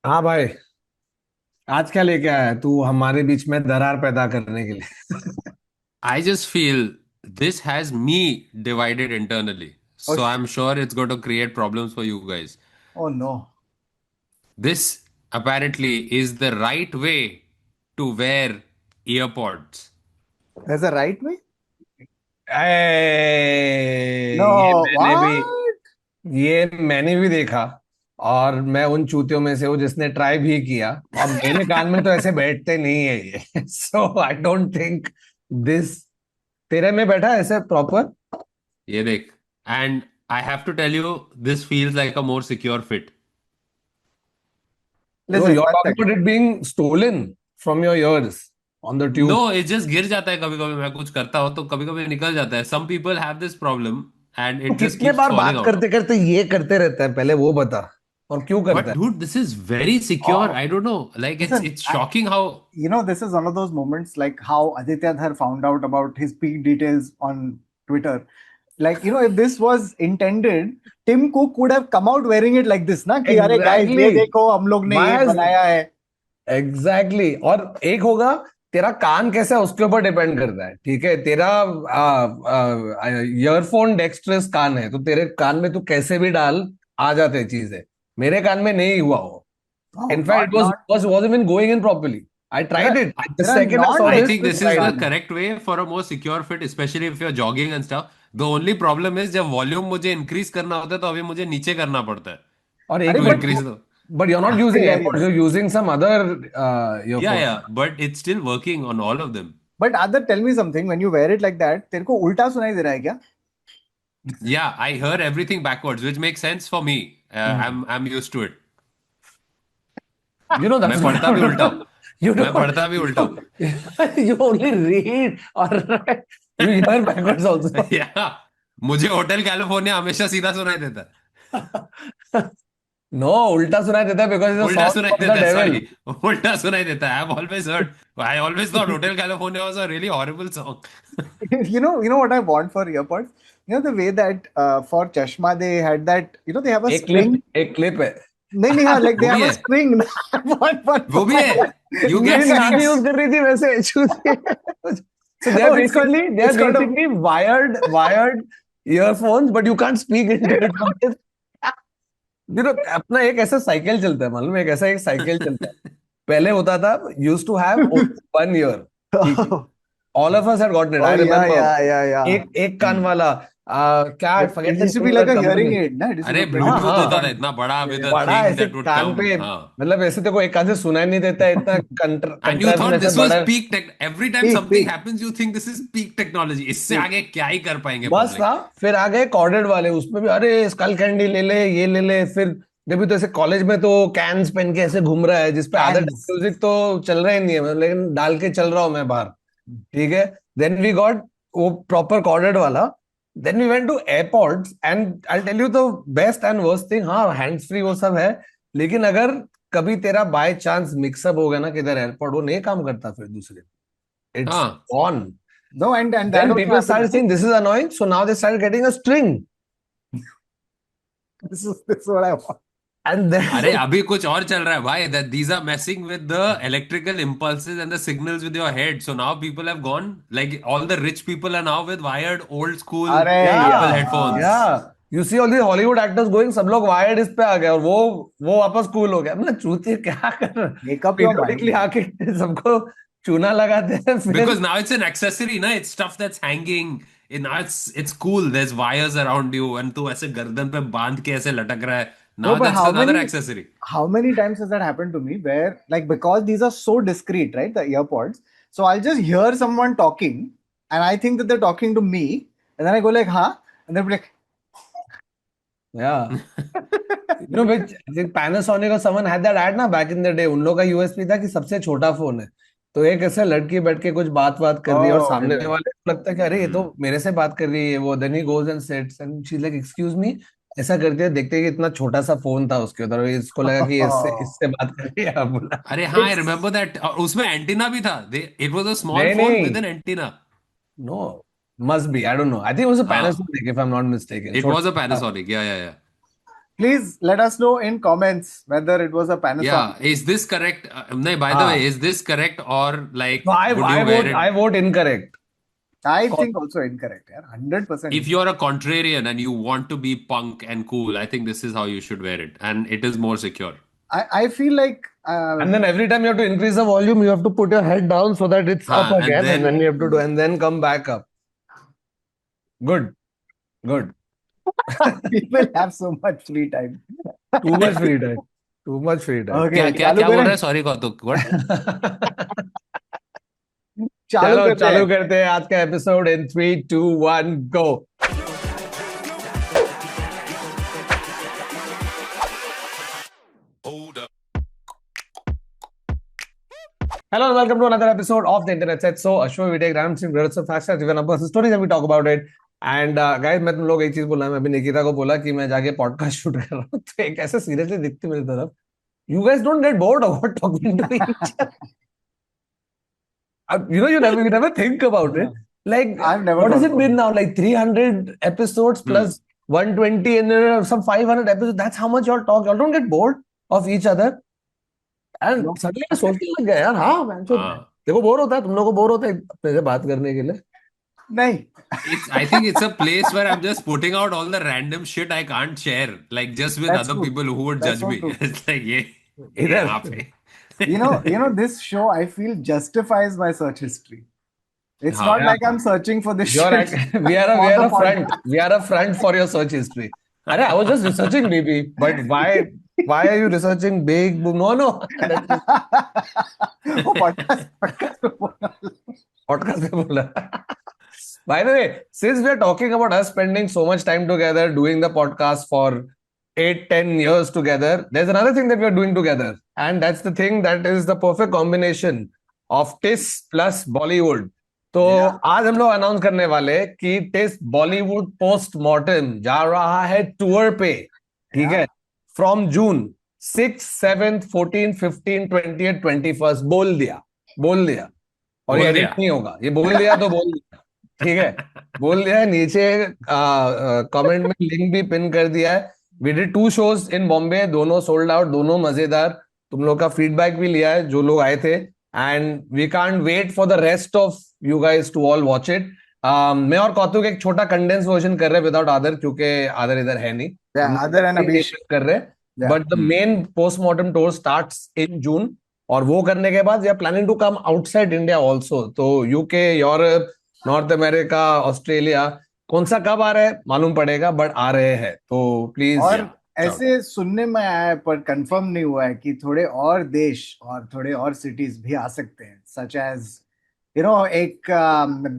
हाँ भाई। आज क्या लेके आया है तू हमारे बीच में दरार पैदा करने के लिए? I just feel this has me divided internally. Oh, So I'm sure it's going to create problems for you guys. oh no. This apparently is the right way to wear earpods. There's a right way? ये No. मैंने भी What? देखा। और मैं उन चूतियों में से हूँ जिसने ट्राई भी किया। और मेरे कान में तो ऐसे बैठते नहीं है ये। सो आई डोंट थिंक दिस तेरे में बैठा है ऐसे प्रॉपर। ये देख. And I have to tell you, this feels like a more secure fit. No, Listen, you are one talking second. About it being stolen from your ears on the No, tube. it just गिर जाता है कभी कभी. मैं कुछ करता हूँ तो कभी कभी निकल जाता है. Some people have this problem and तो it just कितने keeps बार falling बात out. करते करते ये करते रहता है, पहले वो बता। और क्यों करता But है? dude, this is very secure. और I don't know. Like Listen, it's shocking how. this is one of those moments like how Aditya Dhar found out about his peak details on Twitter. Like, if this was intended, Tim Cook would have come out wearing it like this, na? कि अरे guys, exactly ये देखो हम लोग ने ये मैं बनाया है. एग्जैक्टली और एक होगा तेरा कान कैसा है उसके ऊपर डिपेंड करता है। ठीक है, तेरा ईयरफोन डेक्स्ट्रस कान है तो तेरे कान में तू कैसे भी डाल आ जाते हैं चीजें। मेरे कान में नहीं हुआ वो। Oh, in fact it not. Was even going in properly. I There tried are, it the there are second I saw I this think non-DXtress this is tried the it. fans. correct way for a more secure fit, especially if you're jogging and stuff. The only problem is जब volume मुझे increase करना होता है तो अभी मुझे नीचे करना पड़ता है और एक अरे to but increase the. But you are not using AirPods, hilarious. You using some other Yeah, earphone. yeah, but it's still working on all of them. But Adar, tell me something. When you wear it like that, तेरे को उल्टा सुनाई दे रहा है क्या? Yeah, I heard everything backwards, which makes sense for me. I'm used to it. You know मैं that's पढ़ता भी उल्टा हूँ. you मैं don't पढ़ता भी उल्टा हूँ. you only read or you hear backwards also. Yeah, मुझे होटल कैलिफोर्निया हमेशा सीधा सुनाई देता है. No, उल्टा सुनाई देता है because it's a उल्टा song सुनाई of the देता है, devil. सॉरी. उल्टा सुनाई देता है. I've always heard. I always thought Hotel California was a really horrible song. You know what I want for earpods? The way that for Chashma they had that, they have a string. एक clip है। नहीं नहीं हाँ, like they वो भी have a है. string. वो भी है. You get मेरी नानी strings. यूज कर रही थी वैसे चूतिए। So they are Oh, basically they are it's called a. basically wired earphones, but you can't speak into it. अपना एक ऐसा साइकिल चलता है, मालूम है? एक ऐसा एक साइकिल चलता है। पहले होता था use to have one ear. ठीक है, all of us had gotten it, Oh I yeah, yeah, remember. yeah, yeah. एक एक कान वाला क्या, But forget it the used to name be of like the a hearing company. aid, na? It used to अरे look like हाँ a Bluetooth हाँ होता हाँ, था headband. इतना बड़ा Yeah, with yeah. a बड़ा thing ऐसे that would कान come. पे, हाँ. मतलब ऐसे तेरे को एक कान से सुनाई नहीं देता है, इतना And you कंट्राप्शन thought ऐसे this was बड़ा। peak tech. Every time Peak, something peak, happens, you think this is peak technology. इससे peak. आगे क्या ही कर पाएंगे बस था। पब्लिक. फिर आ गए कॉर्डेड वाले, उसमें भी अरे स्कल कैंडी ले ले, ये ले ले। फिर जब भी तो ऐसे कॉलेज में तो कैन्स पहन के ऐसे घूम रहा है जिसपे आधा Cans. म्यूजिक तो चल रहा ही नहीं है, लेकिन डाल के चल रहा हूं मैं बाहर। ठीक है, देन वी गॉट वो प्रॉपर कॉर्डेड वाला। Then we went to AirPods and I tell you the best and worst thing, हाँ हैंड्स फ्री वो सब है, लेकिन अगर कभी तेरा बाय चांस मिक्सअप हो गया ना किधर एयरपोर्ट, वो नहीं काम करता फिर दूसरे, इट्स हाँ. On. No, and that Then also people happens. started saying this is annoying, so now they started getting a string. This is what I want. And अरे then अभी कुछ और चल रहा है भाई. That these are messing with the electrical impulses and the signals with your head. So now people have gone, like all the rich people are now with wired old school अरे Apple yeah, headphones. यार. yeah, you see all these Hollywood actors going, सब लोग wired इस पे आ गए और वो वापस कूल हो गया। मतलब चूतिए क्या कर रहे हैं? Make up your periodically mind. आके सबको चूना लगाते हैं फिर। Because now it's an accessory, na? It's stuff that's hanging. Now it's cool. There's wires around you, and तू ऐसे गर्दन पे बांध के ऐसे लटक रहा है. No, Now but that's another accessory. how many times has that happened to me where, like, because these are so discreet, right? The earpods. So I'll just hear someone talking and I think that they're talking to me. And then I go like, huh? And they'll be like, Yeah, you know which I think Panasonic or someone had that ad ना back in the day। उन लोगों का USP था कि सबसे छोटा phone है, तो एक ऐसे लड़की बैठ के कुछ बात बात कर रही है और oh, सामने yeah. वाले को लगता है कि अरे ये तो Hmm. मेरे से बात कर रही है। वो then he goes and sets and she like excuse me, ऐसा करते हैं, देखते हैं कि इतना छोटा सा फोन था उसके उधर, इसको लगा कि इससे Oh. इससे बात कर रही है, बोला अरे हाँ, आई It's रिमेम्बर दैट. और उसमें एंटीना भी था. It was a small नहीं phone नहीं, with an antenna. No, must be, I don't know, I think it was a हाँ. Panasonic if I'm not mistaken, It was a छोटा। Panasonic. Yeah, yeah, yeah. Please let us know in comments whether it was a Panasonic. Yeah, is this correct? No, by the Ah. way, is this correct or like No, would you wear it? I vote incorrect. I think also incorrect. Yeah, 100%. If you're a contrarian and you want to be punk and cool, I think this is how you should wear it, and it is more secure. I feel like And then every time you have to increase the volume, you have to put your head down so that it's up and again, and then then- you have to do, and then come back up. Good. Good. people have so much free time. Too much free time. Too much free time. Okay, क्या क्या चालू क्या बोल करें? रहा है? Sorry कौतुक. What? चालू चलो करते चालू हैं. करते हैं आज का episode in 3, 2, 1 go. Hello and welcome to another episode of the Internet Set. So, a show we take random things, read some facts, given up personal stories, and we talk about it. And guys, मैं तुम लोग एक चीज बोला, मैं अभी निकिता को बोला कि मैं जाके पॉडकास्ट शूट कर रहा हूँ, तो एक ऐसे सीरियसली दिखती मेरी तरफ. You guys don't get bored of what talking to each other. You never think about it. Like, I've never what has thought it about been now? Like 300 episodes plus 120 and some 500 episodes. That's how much y'all talk. Y'all don't get bored of each other. And No. suddenly मैं सोचने लग गया यार, हाँ man, so हाँ. देखो bore होता है, तुम लोगों को बोर होता है अपने से बात करने के लिए. नहीं. I think it's a place where I'm just putting out all the random shit I can't share, like just with That's other true. people who would That's judge so me. true. It's like, yeah, इधर. यहाँ पे. You know, this show I feel justifies my search history. It's हाँ. not Yeah. like I'm searching for this You're shit. we are for a the front. podcast. We are a front for your search history. अरे, I was just researching, baby. But why are you researching big boom? No. वो podcast पे बोला. Podcast पे बोला. By the way, since we are talking about us spending so much time together, doing the podcast for 8, 10 years together, there's another thing that we are doing together. And that's the thing that is the perfect combination of TIS plus Bollywood. तो Yeah. आज हम लोग announce करने वाले हैं कि TISS Bollywood postmortem जा रहा है टूर पे. ठीक है, फ्रॉम जून 6, 7, 14, 15, 20, 21. बोल दिया और ये बोल edit दिया. नहीं होगा. ये बोल दिया तो बोल दिया. ठीक है, बोल दिया है. नीचे कमेंट में लिंक भी पिन कर दिया है. वी डिड 2 shows इन बॉम्बे, दोनों सोल्ड आउट, दोनों मजेदार. तुम लोग का फीडबैक भी लिया है जो लोग आए थे. And we can't wait for the rest of you guys to all watch it. मैं और कौतुक एक छोटा कंडेंस वर्जन कर रहे हैं विदाउट आदर, क्योंकि आदर इधर है नहीं. Yeah, Adar and Abhish. कर रहे हैं. Yeah. But the main postmortem tour starts in June, और वो करने के बाद we are planning to come outside India also. तो UK, Europe, North America, Australia, कौन सा कब आ रहा है मालूम पड़ेगा, बट आ रहे हैं. तो प्लीज. और ऐसे सुनने में आया है पर कंफर्म नहीं हुआ है कि थोड़े और देश और थोड़े और सिटीज भी आ सकते हैं, सच एज एक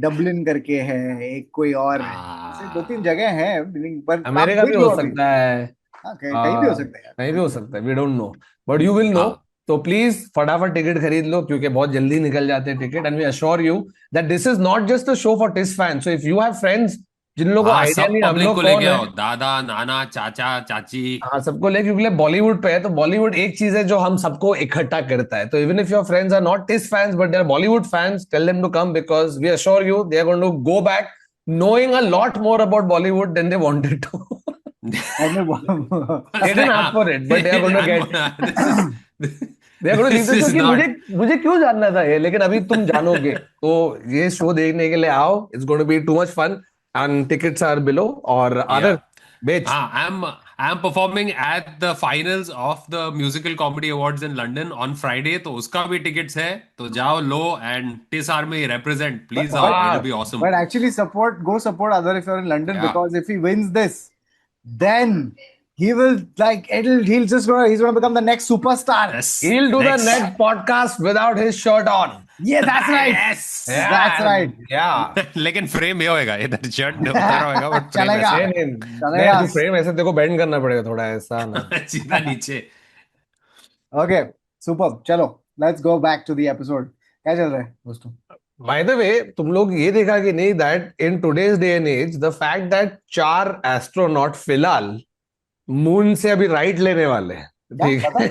डबलिन करके है, एक कोई और ऐसे 2-3 जगह हैं, पर अमेरिका आप भी देख हो लो अभी. सकता है, हाँ, कहीं भी हो सकता है. कहीं भी हो सकता है. We don't know, but you will know. हाँ. तो प्लीज फटाफट टिकट खरीद लो, क्योंकि बहुत जल्दी निकल जाते हैं ticket. And we assure you that this is not just a show for this fan. So if you have friends जिन लोगों को हाँ, आइडिया सब नहीं हम पब्लिक लोग को कौन लेके है, आओ, दादा, नाना, चाचा, चाची. हाँ सबको लेके, क्योंकि बॉलीवुड पे है. तो बॉलीवुड एक चीज है जो हम सबको इकट्ठा करता है. तो even if your friends are not tis fans but they are Bollywood fans, tell them to come, because we assure you they are going to go back knowing a lot more about Bollywood than they wanted to. They didn't ask for it, but they are going to get. They are going to leave this, क्योंकि मुझे क्यों जानना था ये, लेकिन अभी तुम जानोगे. तो ये शो देखने के लिए आओ. It's going to be too much fun, and tickets are below. और other bitch. I'm performing at the finals of the Musical Comedy Awards in London on Friday, तो उसका भी tickets है. तो जाओ लो and TIS Army represent. Please आओ, it'll be awesome. But actually go support Adar if you're in London, Yeah. because if he wins this, then he will he's gonna become the next superstar. Yes. He'll do the next podcast without his shirt on. Yeah, that's right. Yes. Yeah, That's right. Yeah. लेकिन frame ये होएगा, इधर shirt उतारा होएगा, but frame चलेगा. नहीं, तू frame ऐसे देखो बेंड करना पड़ेगा थोड़ा, ऐसा ना. सीधा नीचे. Okay, superb. चलो, let's go back to the episode. क्या चल रहा है दोस्तों? By the way, तुम लोग ये देखा कि नहीं that in today's day and age, the fact that 4 astronaut फिलहाल मून से अभी राइट लेने वाले हैं. ठीक है.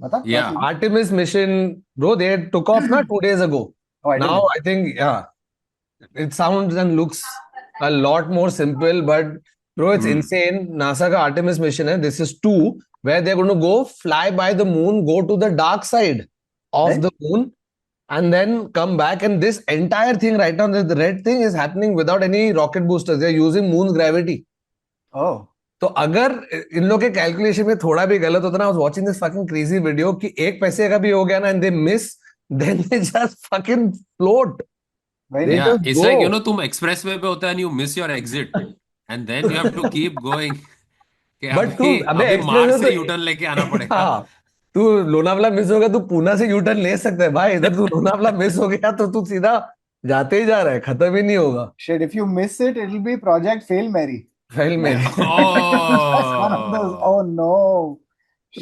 बता. Yeah. Artemis mission, bro, they took off na 2 days ago. Oh, I didn't Now know. I think, yeah, it sounds and looks a lot more simple, but Bro, it's Hmm. insane. NASA का Artemis mission है. This is 2, where they're going to go fly by the moon, go to the dark side of Right? the moon, and then come back. And this entire thing right now, the red thing is happening without any rocket boosters. They're using moon's gravity. Oh. तो अगर इन लोग के calculation में थोड़ा भी गलत होता ना, I was watching this fucking crazy video कि एक पैसे का भी हो गया ना, and they miss, then they just fucking float. Very They nice. Yeah, just it's like, you go. know, तुम expressway पे होता है and you miss your exit and then you have to keep going कि but तू अभी अबे अभी express मार्ग में से यूटर्न लेके आना तो पड़ेगा। हाँ, तू लोनावला मिस हो गया, तू पूना से यूटर्न ले सकता है भाई। इधर तू लोनावला मिस हो गया तो तू सीधा जाते ही जा रहा है, खत्म ही नहीं होगा। Shit, if you miss it, it'll be Project Fail Mary. Fail में One of those. Oh, Oh no.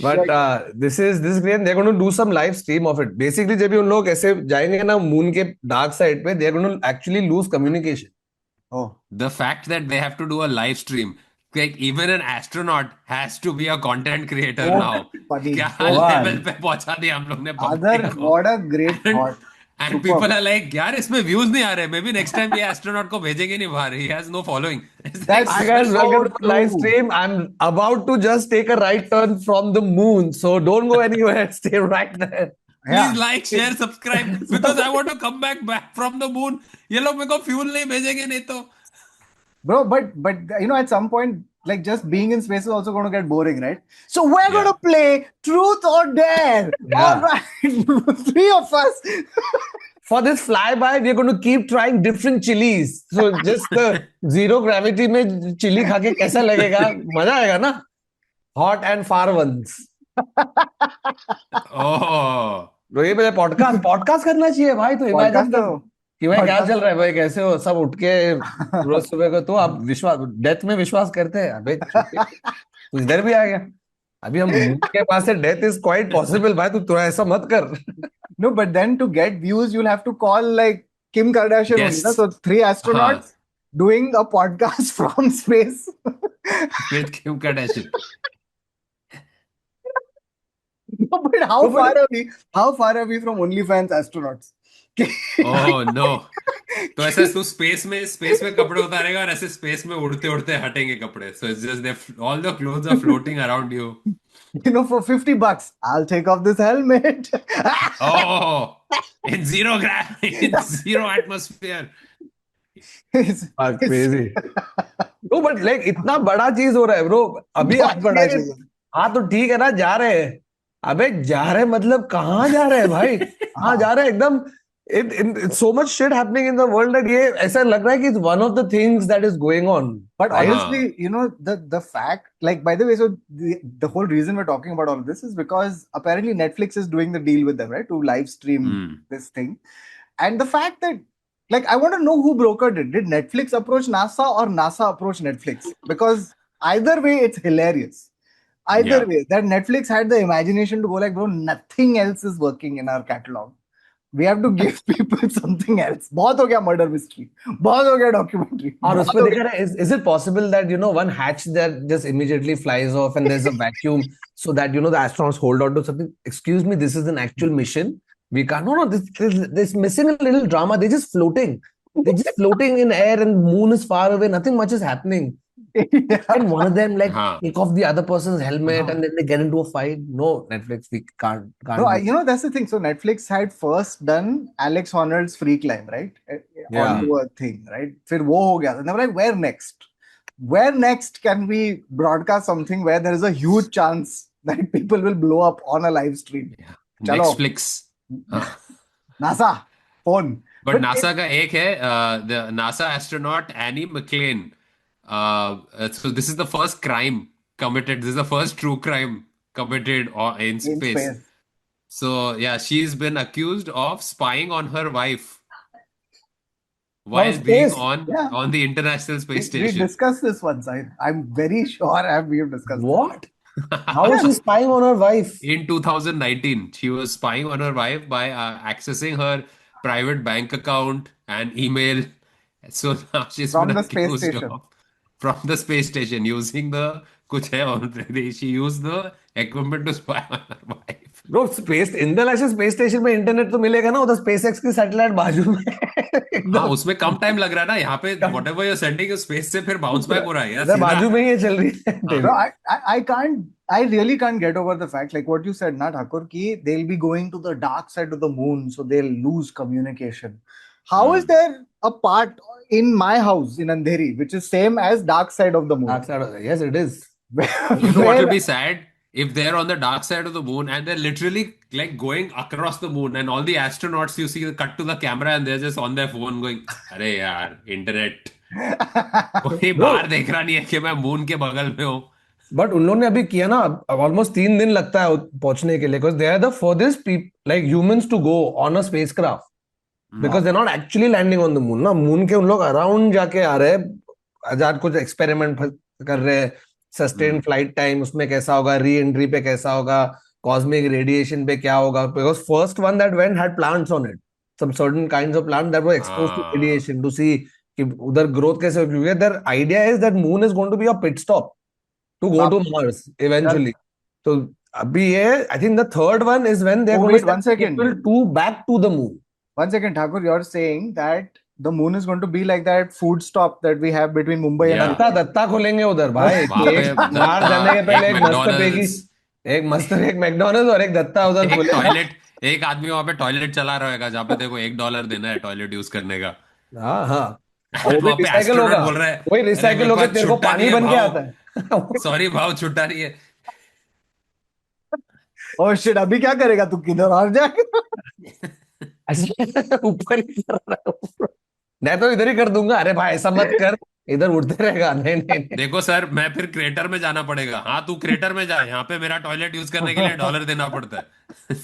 But Shit. This great, they are going to do some live stream of it. Basically जब भी उन लोग ऐसे जाएंगे ना moon के dark side पे, they are going to actually lose communication. Oh. the fact that they have to do a live stream, like even an astronaut has to be a content creator Oh, now. funny. क्या So level funny. पे पहुंचा दिया हम लोग ने Other, public को। what a great And thought. and Superb. people are like, यार इसमें व्यूज नहीं आ रहे, मे बी नेक्स्ट टाइम ये एस्ट्रोनॉट को भेजेंगे नहीं बाहर, he has no following. It's like, That's Hi guys, so welcome to the live true. stream. I'm about to just take a right turn from the moon, so don't go anywhere. Stay right there. please Yeah. like, share, subscribe because I want to come back from the moon. ये लोग मेरे को fuel नहीं भेजेंगे नहीं तो। Bro, but you know, at some point, like just being in space is also going to get boring, right? So we're going to play Truth or Dare. Yeah. All right, 3 of us. For this flyby, we're going to keep trying different chilies. So just the zero gravity में chili खा के कैसा लगेगा? मजा आएगा ना? Hot and far ones. Oh, तो ये मेरे पॉडकास्ट करना चाहिए भाई। तो Podcast इमेजिन कर तो- कि भाई क्या podcast चल रहा है भाई, कैसे हो सब, उठ के रोज सुबह को। तो आप विश्वास, डेथ में विश्वास करते हैं? अबे तू इधर भी आ गया। अभी हम moon के पास से डेथ इज क्वाइट पॉसिबल भाई, तू थोड़ा ऐसा मत कर। No, but then to get views, you'll have to call like Kim Kardashian Yes. only, na? So 3 astronauts doing a podcast from space. with Kim Kardashian. No, but how No, but- far are we? How far are we from OnlyFans astronauts? Oh no. तो ऐसे तू space में कपड़े उतारेगा और ऐसे space में उड़ते उड़ते हटेंगे कपड़े, so it's just they all the clothes are floating around you. You know, for $50, I'll take off this helmet. Oh, in zero atmosphere. Crazy. No but like इतना बड़ा चीज हो रहा है ब्रो अभी। बहुत बड़ा मेरे- चीज है। हाँ तो ठीक है ना, जा रहे हैं। अबे जा रहे हैं मतलब कहाँ जा रहे हैं भाई? कहाँ जा रहे हैं? एकदम so much shit happening in the world that ये ऐसा लग रहा है कि it's one of the things that is going on. But Right? honestly, you know, the fact, like, by the way, so the whole reason we're talking about all of this is because apparently Netflix is doing the deal with them, right, to live stream Hmm. this thing. And the fact that, like, I want to know who brokered it. Did Netflix approach NASA or NASA approach Netflix? Because either way, it's hilarious. Either Yeah. way, that Netflix had the imagination to go like, bro, nothing else is working in our catalog. We have to give people something else. बहुत हो गया murder mystery. बहुत हो गया documentary. और बहुत उसमें हो देखा है, is it possible that you know one hatch that just immediately flies off and there's a vacuum so that you know the astronauts hold on to something? Excuse me, this is an actual mission. We can't. No, this missing a little drama. They're just floating. They're just floating in air and moon is far away. Nothing much is happening. Yeah. And one of them like Huh. take off the other person's helmet and then they get into a fight. No, Netflix, we can't. No, you know, that's the thing. So Netflix had first done Alex Honnold's Free Climb, right? Yeah. Onto a thing, right? फिर वो हो गया. And they were like, where next? Where next can we broadcast something where there is a huge chance that people will blow up on a live stream? चलो. Netflix. हाँ. NASA, phone. But NASA का एक है, the NASA astronaut Annie McClain. So this is the first crime committed. This is the first true crime committed in in space. space. So yeah, she's been accused of spying on her wife while From being space. on Yeah. the International Space We Station. discussed this once. I'm very sure we've discussed this. What? How is she spying on her wife? In 2019, she was spying on her wife by accessing her private bank account and email. So now she's From been the space accused station. from the space station using the कुछ है already. She used the equipment to spy on her wife. Bro space international space station में internet तो मिलेगा ना, उधर space x की satellite बाजू में हाँ एकदम उसमें कम टाइम लग रहा है ना, यहाँ पे व्हाटएवर यू सेंडिंग स्पेस से फिर बाउंस बैक हो रहा है यार इधर सीधा। बाजू में ही ये चल रही है हाँ। No, तेरी। I can't, I really can't get over the fact, like what you said, na Thakur, ki they'll be going to the dark side of the moon, so they'll lose communication. How is Hmm. there a part in my house in Andheri which is same as dark side of the moon? Dark side of yes, it is. You know what will Where be sad? If they're on the dark side of the moon and they're literally like going across the moon and all the astronauts you see cut to the camera and they're just on their phone going, अरे यार internet, कोई bro बाहर देख रहा नहीं है कि मैं मून के बगल में हूँ। बट उन लोगों ने अभी किया ना, ऑलमोस्ट 3 दिन लगता है पहुंचने के लिए, because they are the farthest like humans to go on a spacecraft, because they not actually landing on the moon ना। मून के उन लोग अराउंड जाके आ रहे हैं, आजाद कुछ एक्सपेरिमेंट कर रहे हैं, सस्टेन फ्लाइट टाइम उसमें कैसा होगा, री एंट्री पे कैसा होगा, कॉस्मिक रेडिएशन पे क्या होगा, because first one that went had plants on it, some certain kinds of plant that were exposed to हाँ रेडिएशन टू सी कि उधर ग्रोथ कैसे होगी, क्योंकि their idea is that moon is going to be a pit stop to go to Mars eventually. तो अभी ये I think the third one is when they are Oh, going wait, to one second. People to back to the moon. One second, Thakur, you're saying that the moon is going to be like that food stop that we have between Mumbai and या दत्ता दत्ता खोलेंगे उधर भाई, वहां पे एक बाहर दत्ता, जाने के पहले एक एक मस्त पैकी, मैकडोनल्ड्स, एक मैकडोनल्ड्स और एक दत्ता उधर एक खोलेगा। टॉयलेट, एक आदमी वहां पे टॉयलेट चला रहेगा जहाँ पे देखो $1 देना है टॉयलेट यूज करने का। हाँ हाँ, और वो भी वहां पे रिसाइकल एस्ट्रोनॉट होगा, बोल रहा है, वही अरे रिसाइकल मेरे होके पास तेरे को छुट्टा नहीं पानी है बन के भाव, आता है। सॉरी भाव छुट्टा नहीं है। oh shit, अभी क्या करेगा तू, किधर और जाएगा? ऐसे ऊपर ही कर रहा है। मैं तो इधर ही कर दूंगा, अरे भाई ऐसा मत कर, इधर उड़ते रहेगा, नहीं नहीं नहीं। देखो सर मैं फिर क्रेटर में जाना पड़ेगा, हाँ तू क्रेटर में जा, यहाँ पे मेरा टॉयलेट यूज करने के लिए $1 देना पड़ता है।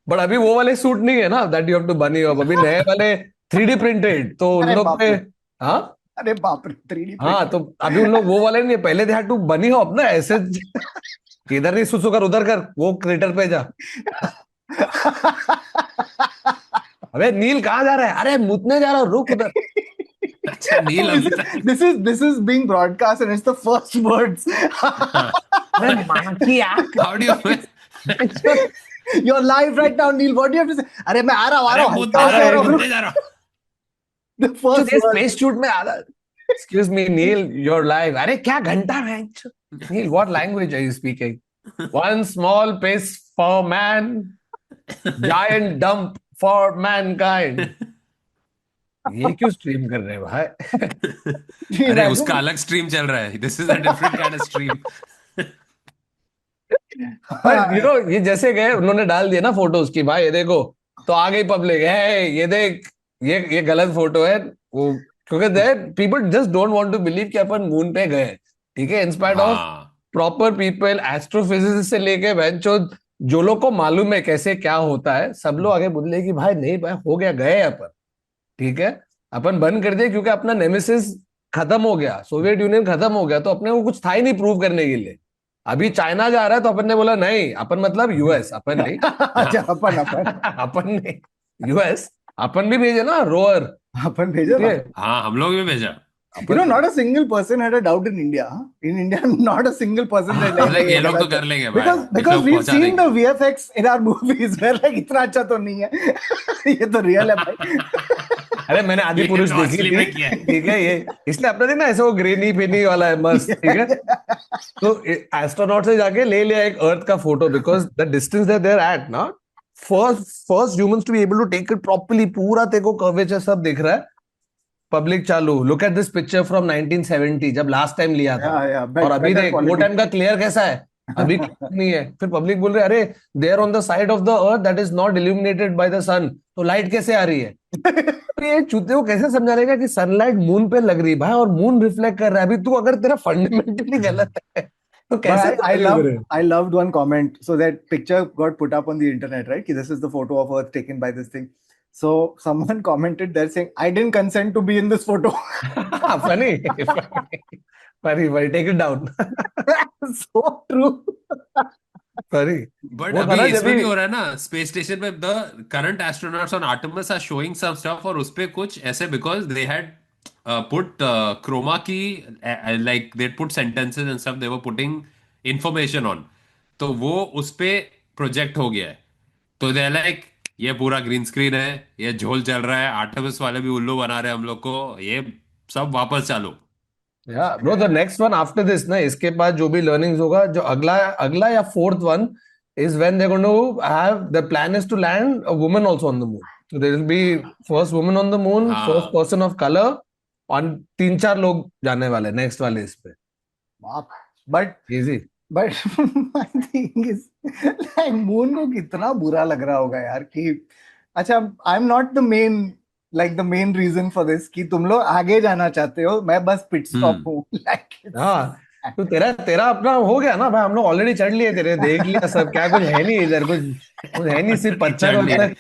बट अभी वो वाले सूट नहीं है ना दैट यू हैव टू बनी अप, अभी नए वाले 3D प्रिंटेड, तो उन अरे लोग बाप पे रे, हाँ अरे बाप रे, 3D हाँ, print. तो अभी उन लोग वो वाले नहीं है, पहले दे हैड टू बनी अप ना ऐसे इधर नहीं सुसु कर उधर कर, वो क्रेटर पे जा। अबे नील कहाँ जा रहा है, अरे मुतने जा रहा हूँ, रुक उधर। अच्छा नील this अभी is तक this is being broadcast and it's the first words. अरे माँ की आँख। How do you, You're live right now, Neil. What do you have to say? अरे मैं आ रहा हूँ, आ अरे रहा हूँ, मुद्दे हल्का जा आ रहा रहा हूँ, हूँ. मुद्दे जा रहा हूँ। The first word. Space shoot में आ रहा, excuse me Neil you're live, अरे क्या घंटा है Neil, what language are you speaking, one small piece for man, giant dump for mankind. ये क्यों स्ट्रीम कर रहे हैं भाई? अरे Imagine. उसका अलग स्ट्रीम चल रहा है, this is a different kind of stream. पर यू नो ये जैसे गए उन्होंने डाल दिया ना फोटोज की, भाई ये देखो, तो आ गई पब्लिक है, ये देख, ये गलत फोटो है वो, क्योंकि they people just don't want to believe कि अपन मून पे गए, ठीक है, इंस्पायर्ड ऑफ हाँ प्रॉपर पीपल, एस्ट्रोफिजिसिस्ट से लेके बेंचो, जो लोग को मालूम है कैसे क्या होता है, सब लोग आगे बोले कि भाई नहीं भाई हो गया, गए अपन, ठीक है, अपन बंद कर दिए क्योंकि अपना नेमेसिस खत्म हो गया, सोवियत यूनियन खत्म हो गया, तो अपने को कुछ था ही नहीं प्रूव करने के लिए। अभी चाइना जा रहा है तो अपन ने बोला नहीं, अपन मतलब यूएस, अपन नहीं अच्छा, अपन अपन नहीं, यूएस, अपन भी भेजे ना रोअर, अपन भेजा ठीक ना. है, हाँ हम लोग भी भेजा। You know, not a single person had a doubt in India. Huh? In India, not a single person said like, ये लोग तो कर लेंगे भाई, because लोग we've पहुंचा seen देंगे। the VFX in our movies where like इतना अच्छा तो नहीं है. ये तो रियल है भाई. अरे मैंने आदि लेकिन पुरुष तो देखी असली में थी, किया है। ठीक है, ये इसलिए अपना देखना ऐसे वो ग्रेनी फेनी वाला है मस्त, ठीक है, तो एस्ट्रोनॉट से जाके ले लिया एक अर्थ का photo, because the distance that they are at ना, first humans to be able to take it properly, पूरा तेरे को कर्वेचर सब दिख रहा है, पब्लिक चालू, look at this picture from 1970 जब लास्ट टाइम लिया था, Yeah, और अभी better देख वो quality. टाइम का क्लियर कैसा है, अभी clear नहीं है, फिर पब्लिक बोल रहे अरे they are on the side of the earth that is not illuminated by the sun, तो लाइट कैसे आ रही है? तो ये चूते को कैसे समझा रहेगा कि सनलाइट मून पे लग रही है भाई, और मून रिफ्लेक्ट कर रहा है, अभी तू अगर तेरा फंडामेंटली गलत है तो But कैसे I loved one comment. So that picture got put up on the internet, right? Ki this is the photo of Earth taken by this thing. So someone commented there saying, "I didn't consent to be in this photo." Funny funny, take it down, So true. Funny. But वो था अभी ना इसमें जब भी हो रहा है ना स्पेस स्टेशन पे, the current astronauts on Artemis are showing some stuff, और उसपे कुछ ऐसे because they had put chroma की, like they put sentences and stuff, they were putting information on, तो वो उसपे प्रोजेक्ट हो गया है, तो दे लाइक ये पूरा ग्रीन स्क्रीन है, ये झोल चल रहा है, आर्टिफिस वाले भी उल्लू बना रहे हैं हम लोग को, ये सब वापस चालू। Yeah, bro, the next one after this ना, इसके बाद जो भी learnings होगा, जो अगला अगला या fourth one is when they're going to have, the plan is to land a woman also on the moon. So there will be first woman on the moon, first हाँ person of color, और 3-4 लोग जाने वाले next वाले इस पे. Wow. But Easy. but my thing is like moon को कितना बुरा लग रहा होगा यार कि अच्छा I'm not the main like the main reason for this कि तुम लोग आगे जाना चाहते हो, मैं बस पिट स्टॉप हूँ like हाँ, तो तेरा तेरा अपना हो गया ना भाई, हम लोग ऑलरेडी चढ़ लिए, तेरे देख लिया सब, क्या कुछ है नहीं इधर, कुछ है नहीं, सिर्फ पत्थर चढ़ लिया। वत्थर,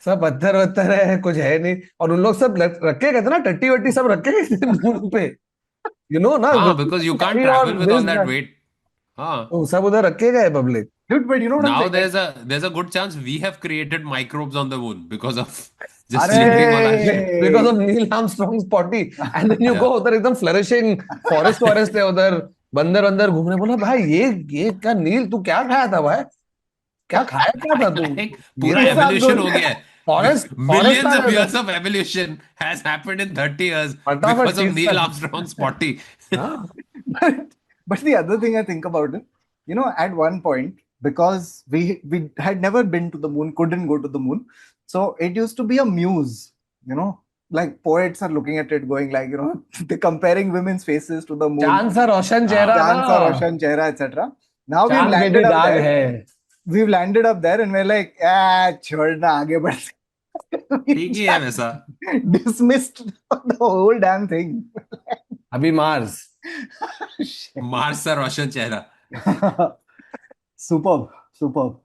सब पत्थर वत्थर है, कुछ है नहीं। और उन लोग सब रखे गए थे ना, टट्टी वट्टी सब रखे गए थे मून पे, यू नो ना, हाँ, because you can't travel with all that weight. हाँ, तो सब उधर रखे गए public. dude, but you know what I'm now saying? there's a good chance we have created microbes on the moon because of just sleeping on our ship. अरे because of Neil Armstrong's potty, and then you go Yeah. उधर एकदम flourishing forest है उधर, बंदर अंदर घूमने, बोला भाई ये क्या नील, तू क्या खाया था भाई, क्या खाया क्या था तू, Like, ये पूरा ये सब evolution good. हो गया है। Forest Millions forest of years of evolution has happened in 30 years फटाफट because of चीज Neil कर। Armstrong's potty. हाँ, but, but the other thing I think about it, you know, at one point, because we had never been to the moon, couldn't go to the moon, so it used to be a muse, you know, like poets are looking at it, going like, you know, they're comparing women's faces to the moon, चांद सा रोशन चेहरा हाँ, Chand ना, Sa Roshan Chehra, etc. Now we've चांद पे भी landed up दाग there. है। We've landed up there, and we're like, ah, छोड़ना आगे बढ़। We ठीक ही है वैसा। dismissed the whole damn thing. अभी मार्स, मार्स सा रोशन चेहरा। Superb, superb.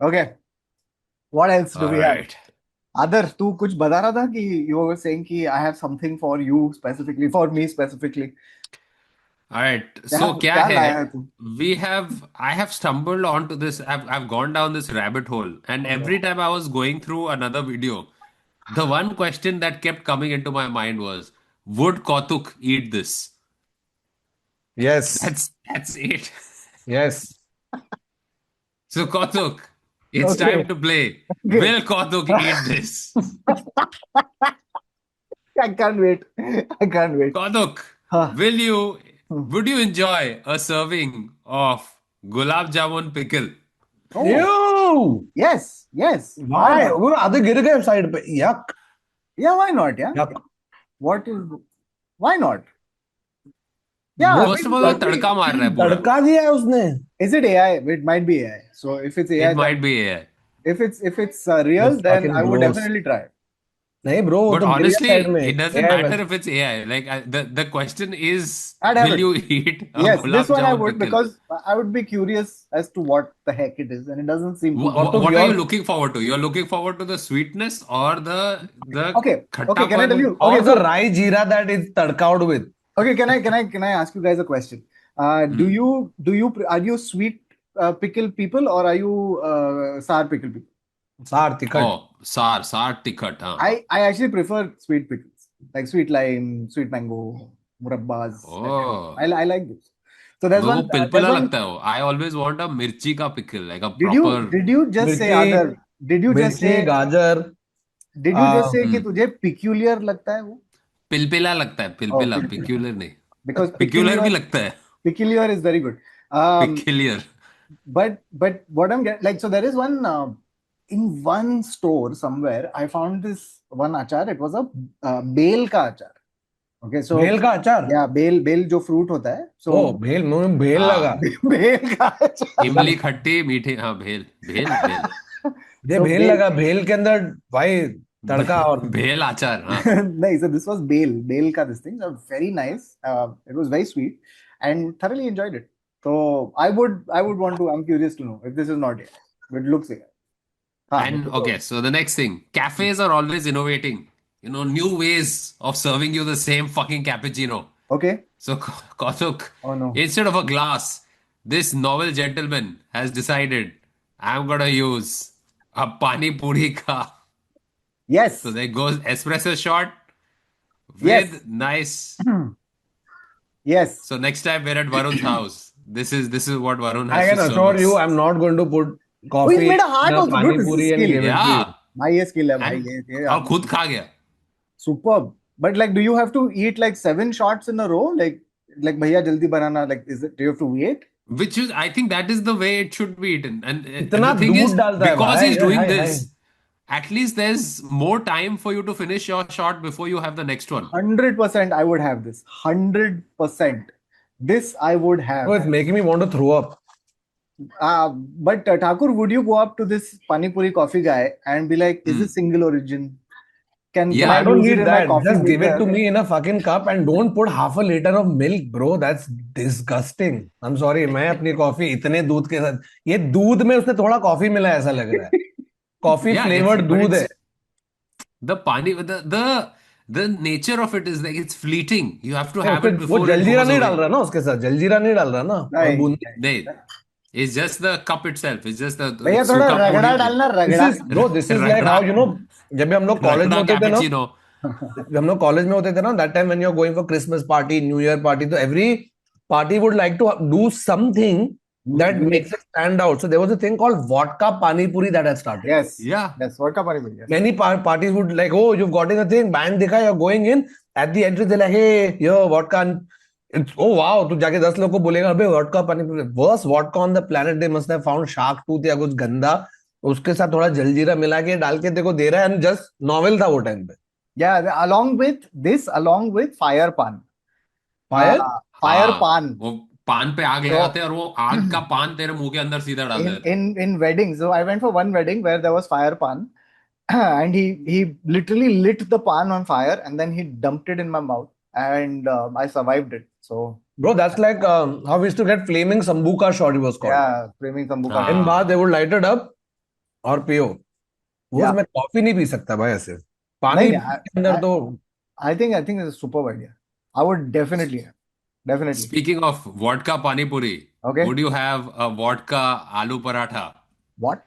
Okay, what else do we have? Alright. Adar, तू कुछ बता रहा था कि you were saying कि I have something for you specifically, for me specifically. Alright. क्या So क्या क्या है? लाया है तू? I have stumbled onto this. I've gone down this rabbit hole, and every time I was going through another video, the one question that kept coming into my mind was, would Kautuk eat this? Yes That's it. Yes, So Kautuk, it's Okay. time to play. Okay. Will Kautuk eat this? I can't wait. I can't wait. Kautuk, Huh. would you enjoy a serving of gulab jamun pickle? Oh, you yes, yes. Why, not? वो आधे गिर गए side पे, यक Yeah, why not? Yeah. यक। What is? Why not? Yeah. वो I First mean, of all, वो probably- तड़का मार रहा है पूरा। तड़का दिया है उसने। is it AI? It might be AI. So if it's AI, It might be AI. if it's real, That's then fucking I would gross. definitely try it. नहीं bro, वो But तो गिर गया honestly, साइड में, it doesn't AI matter if it's AI. Like the question is, I'd have will it. you eat a Yes, gulab this one I jamun would pickle? because I would be curious as to what the heck it is, and it doesn't seem too. Kautuk, What are you your- looking forward to? You're looking forward to the sweetness or the Okay, okay. Can I tell you? or Okay, the so rai jeera that is tadkaed with. okay, can I ask you guys a question? Are you sweet pickle people or are you sour pickle people? सार तिखट। Oh, sour tikkat, huh? I actually prefer sweet pickles, like sweet lime, sweet mango, murabbas. Oh. I like this. So there's वो one. पिलपिला लगता है वो. I always want a मिर्ची का pickle, like a Did you proper just say मिर्ची, other? Did you just मिर्ची, say? गाजर, Did you just say कि Hmm. तुझे peculiar लगता है वो? पिलपिला लगता है, पिलपिला, Oh, peculiar नहीं. Because Peculiar भी लगता है. peculiar is very good. Um, Peculiar. but what I'm getting like, so there is one in one store somewhere I found this one achar. It was a bale का achar. Okay, so भेल का अचार। yeah, bale जो fruit होता है. So ओ भेल, मुझे भेल हाँ। लगा। bale का achar. इमली खट्टी मीठी, हाँ भेल भेल भेल ये So भेल भेल- लगा, भेल के अंदर भाई तड़का और भेल आचार, हाँ. no, so this was bale का this thing. So very nice. It was very sweet and thoroughly enjoyed it. So I would want to. I'm curious to know if this is not it. It looks like it. And okay, so the next thing, cafes are always innovating, new ways of serving you the same fucking cappuccino. Okay. So Kautuk, Oh no. instead of a glass, this novel gentleman has decided I'm gonna use a pani puri ka. Yes. So there goes espresso shot with Yes. nice. Yes. So next time we're at Varun's house, this is what Varun I has can to serve assure us. you, I'm not going to put Oh, he's coffee, made a heart the also, dude. pani This is puri, and skill. gave it to you. Yeah, भाई ये skill है भाई and ये और खुद खा गया. superb. But like, do you have to eat like 7 shots in a row? Like भैया जल्दी बनाना. Like, do you have to wait? Which is, I think that is the way it should be eaten. And इतना the thing is, दूध डालता है because भाई, he's hi doing hi this, at least there's more time for you to finish your shot before you have the next one. 100% I would have this. 100%. This I would have. Oh, it's making me want to throw up. But Thakur, would you go up to this Pani Puri coffee guy and be like, is this single origin? Can Yeah. I I don't use it need in my that. coffee Just give it maker? to me in a fucking cup and don't put half a liter of milk, bro. That's disgusting. I'm sorry. मैं अपनी coffee इतने दूध के साथ, ये दूध में उसने थोड़ा कॉफी मिला है, ऐसा लग रहा है. कॉफी Yeah, फ्लेवर्ड but दूध है. the pani, the nature of it is like it's fleeting. You have to नहीं, have it उसपे वो before it जलजीरा goes नहीं डाल away. रहा ना उसके साथ. जलजीरा नहीं डाल रहा ना. और नहीं, Bundi. They, it's just the cup itself. It's just the भैया थोड़ा सूखा रगड़ा पूरी. डालना This रगड़ा. is, bro, this is like how, you know, जब भी हम लोग कॉलेज में रगड़ा होते थे ना, cappuccino. जब हम लोग कॉलेज में होते थे ना, that time when you're going for Christmas party, New Year party, तो every party would like to do something that makes it stand out. So there was a thing called vodka pani puri that had started. Yes. Yeah. Yes. Vodka Pani Puri. Yes. Many parties would like, oh, you've gotten a thing, band दिखा, you're going in. At the entrance, they're like, hey, yo, vodka. And it's, oh wow, तू जाके 10 लोग को बोलेगा, अबे vodka pani puri. Worst vodka on the planet. They must have found shark tooth या कुछ गंदा. उसके साथ थोड़ा जलजीरा मिला के डाल के देखो दे रहा है, and just novel था वो टाइम पे. Yeah. Along with fire pan. Fire? Fire हाँ, pan. वो पान पे आग लगाते हैं और वो आग का पान तेरे मुंह के अंदर सीधा डाल देते हैं. In weddings. So I went for one wedding where there was fire pan, and he literally lit the pan on fire and then he dumped it in my mouth, and I survived it. So Bro, that's like how we used to get flaming sambuca shot, it was called. yeah, flaming sambuca. In हाँ. बार they would light it up और पियो. वो Yeah. उसमें coffee नहीं P सकता भाई ऐसे. पानी नहीं, के अंदर तो I think it's a superb idea. I would definitely. Speaking of vodka pani puri, Okay. would you have a vodka aloo paratha? What?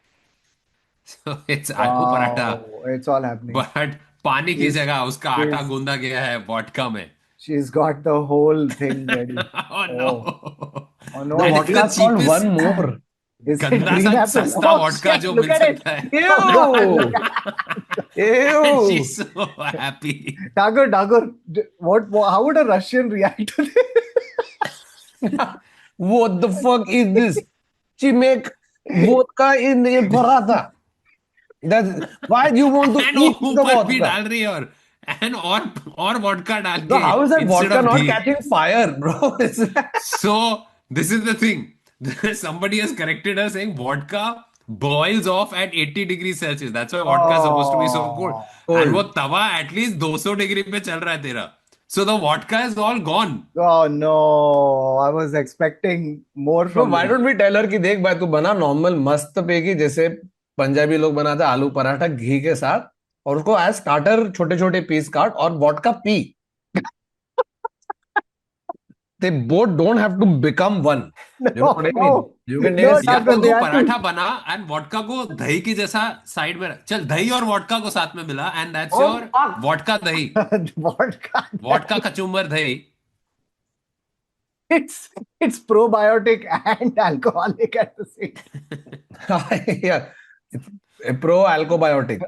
So it's aloo paratha, Wow, it's all happening. but पानी की Yes, जगह उसका yes. आटा गूंदा गया है vodka में. She's got the whole thing ready. Oh no. Oh no, And vodka it's the called cheapest, one more. is it गंदा green सा apple? सस्ता Oh, vodka shit, जो look मिल at it. सकता है. Ew! Ew! She's so happy. Tagore, how would a Russian react to this? What the fuck is this? She make vodka in a paratha. That's why do you want to And eat the ऊपर भी vodka? डाल रही है and और vodka डाल So के how is that instead vodka of not ghee. catching fire, bro? So this is the thing. Somebody has corrected us saying vodka boils off at 80 degrees Celsius. That's why vodka is supposed to be so cold. Cold. And वो तवा at least 200 degree पे चल रहा है तेरा. So the vodka is all gone. Oh no, I was expecting more So from why you. don't we tell her कि देख भाई तू बना नॉर्मल मस्त पे की जैसे पंजाबी लोग बनाते हैं आलू पराठा घी के साथ और उसको एज स्टार्टर छोटे छोटे पीस काट और vodka P. They both don't have to become one. You know what I mean? No, You can no, take a या Tagore, तो they तू have to- पराठा बना and vodka को दही की जैसा साइड में रख. चल दही और vodka को साथ में मिला and that's Oh, your fuck. vodka दही. vodka. Vodka कचुम्बर दही. It's probiotic and alcoholic at the same time. yeah, it's a pro-alcobiotic.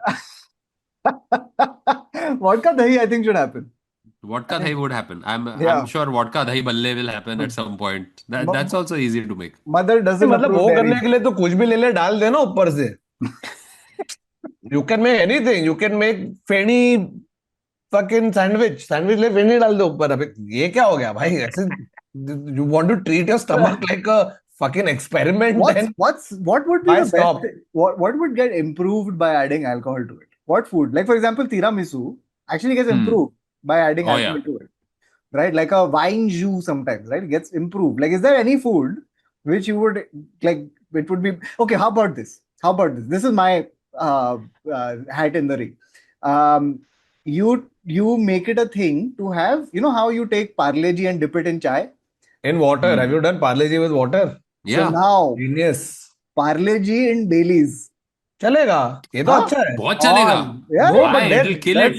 Vodka dahi, I think, should happen. Vodka dahi would happen. I'm Yeah. sure vodka dahi balle will happen at some point. That's also easy to make. Mother doesn't मतलब approve वो dairy. करने के लिए तो कुछ भी ले ले डाल देना ऊपर से. You can make anything. You can make Feni fucking sandwich. Sandwich ले फेनी डाल दे ऊपर. अबे ये क्या हो गया भाई? ऐसे you want to treat your stomach like a fucking experiment? Then What would be Why the stop? best? What would get improved by adding alcohol to it? What food? Like for example, tiramisu actually gets improved by adding Oh, alcohol to it. Right? Like a wine jus sometimes, right? It gets improved. Like, is there any food which you would like? It would be okay. How about this? This is my hat in the ring. You make it a thing to have. You know how you take Parle G and dip it in chai. in water. Have you done Parle G with water? Yeah. So now Genius. Parle G in Baileys. चलेगा. ये तो हाँ, अच्छा है. बहुत चलेगा. Yeah. No, Why? but It'll kill it.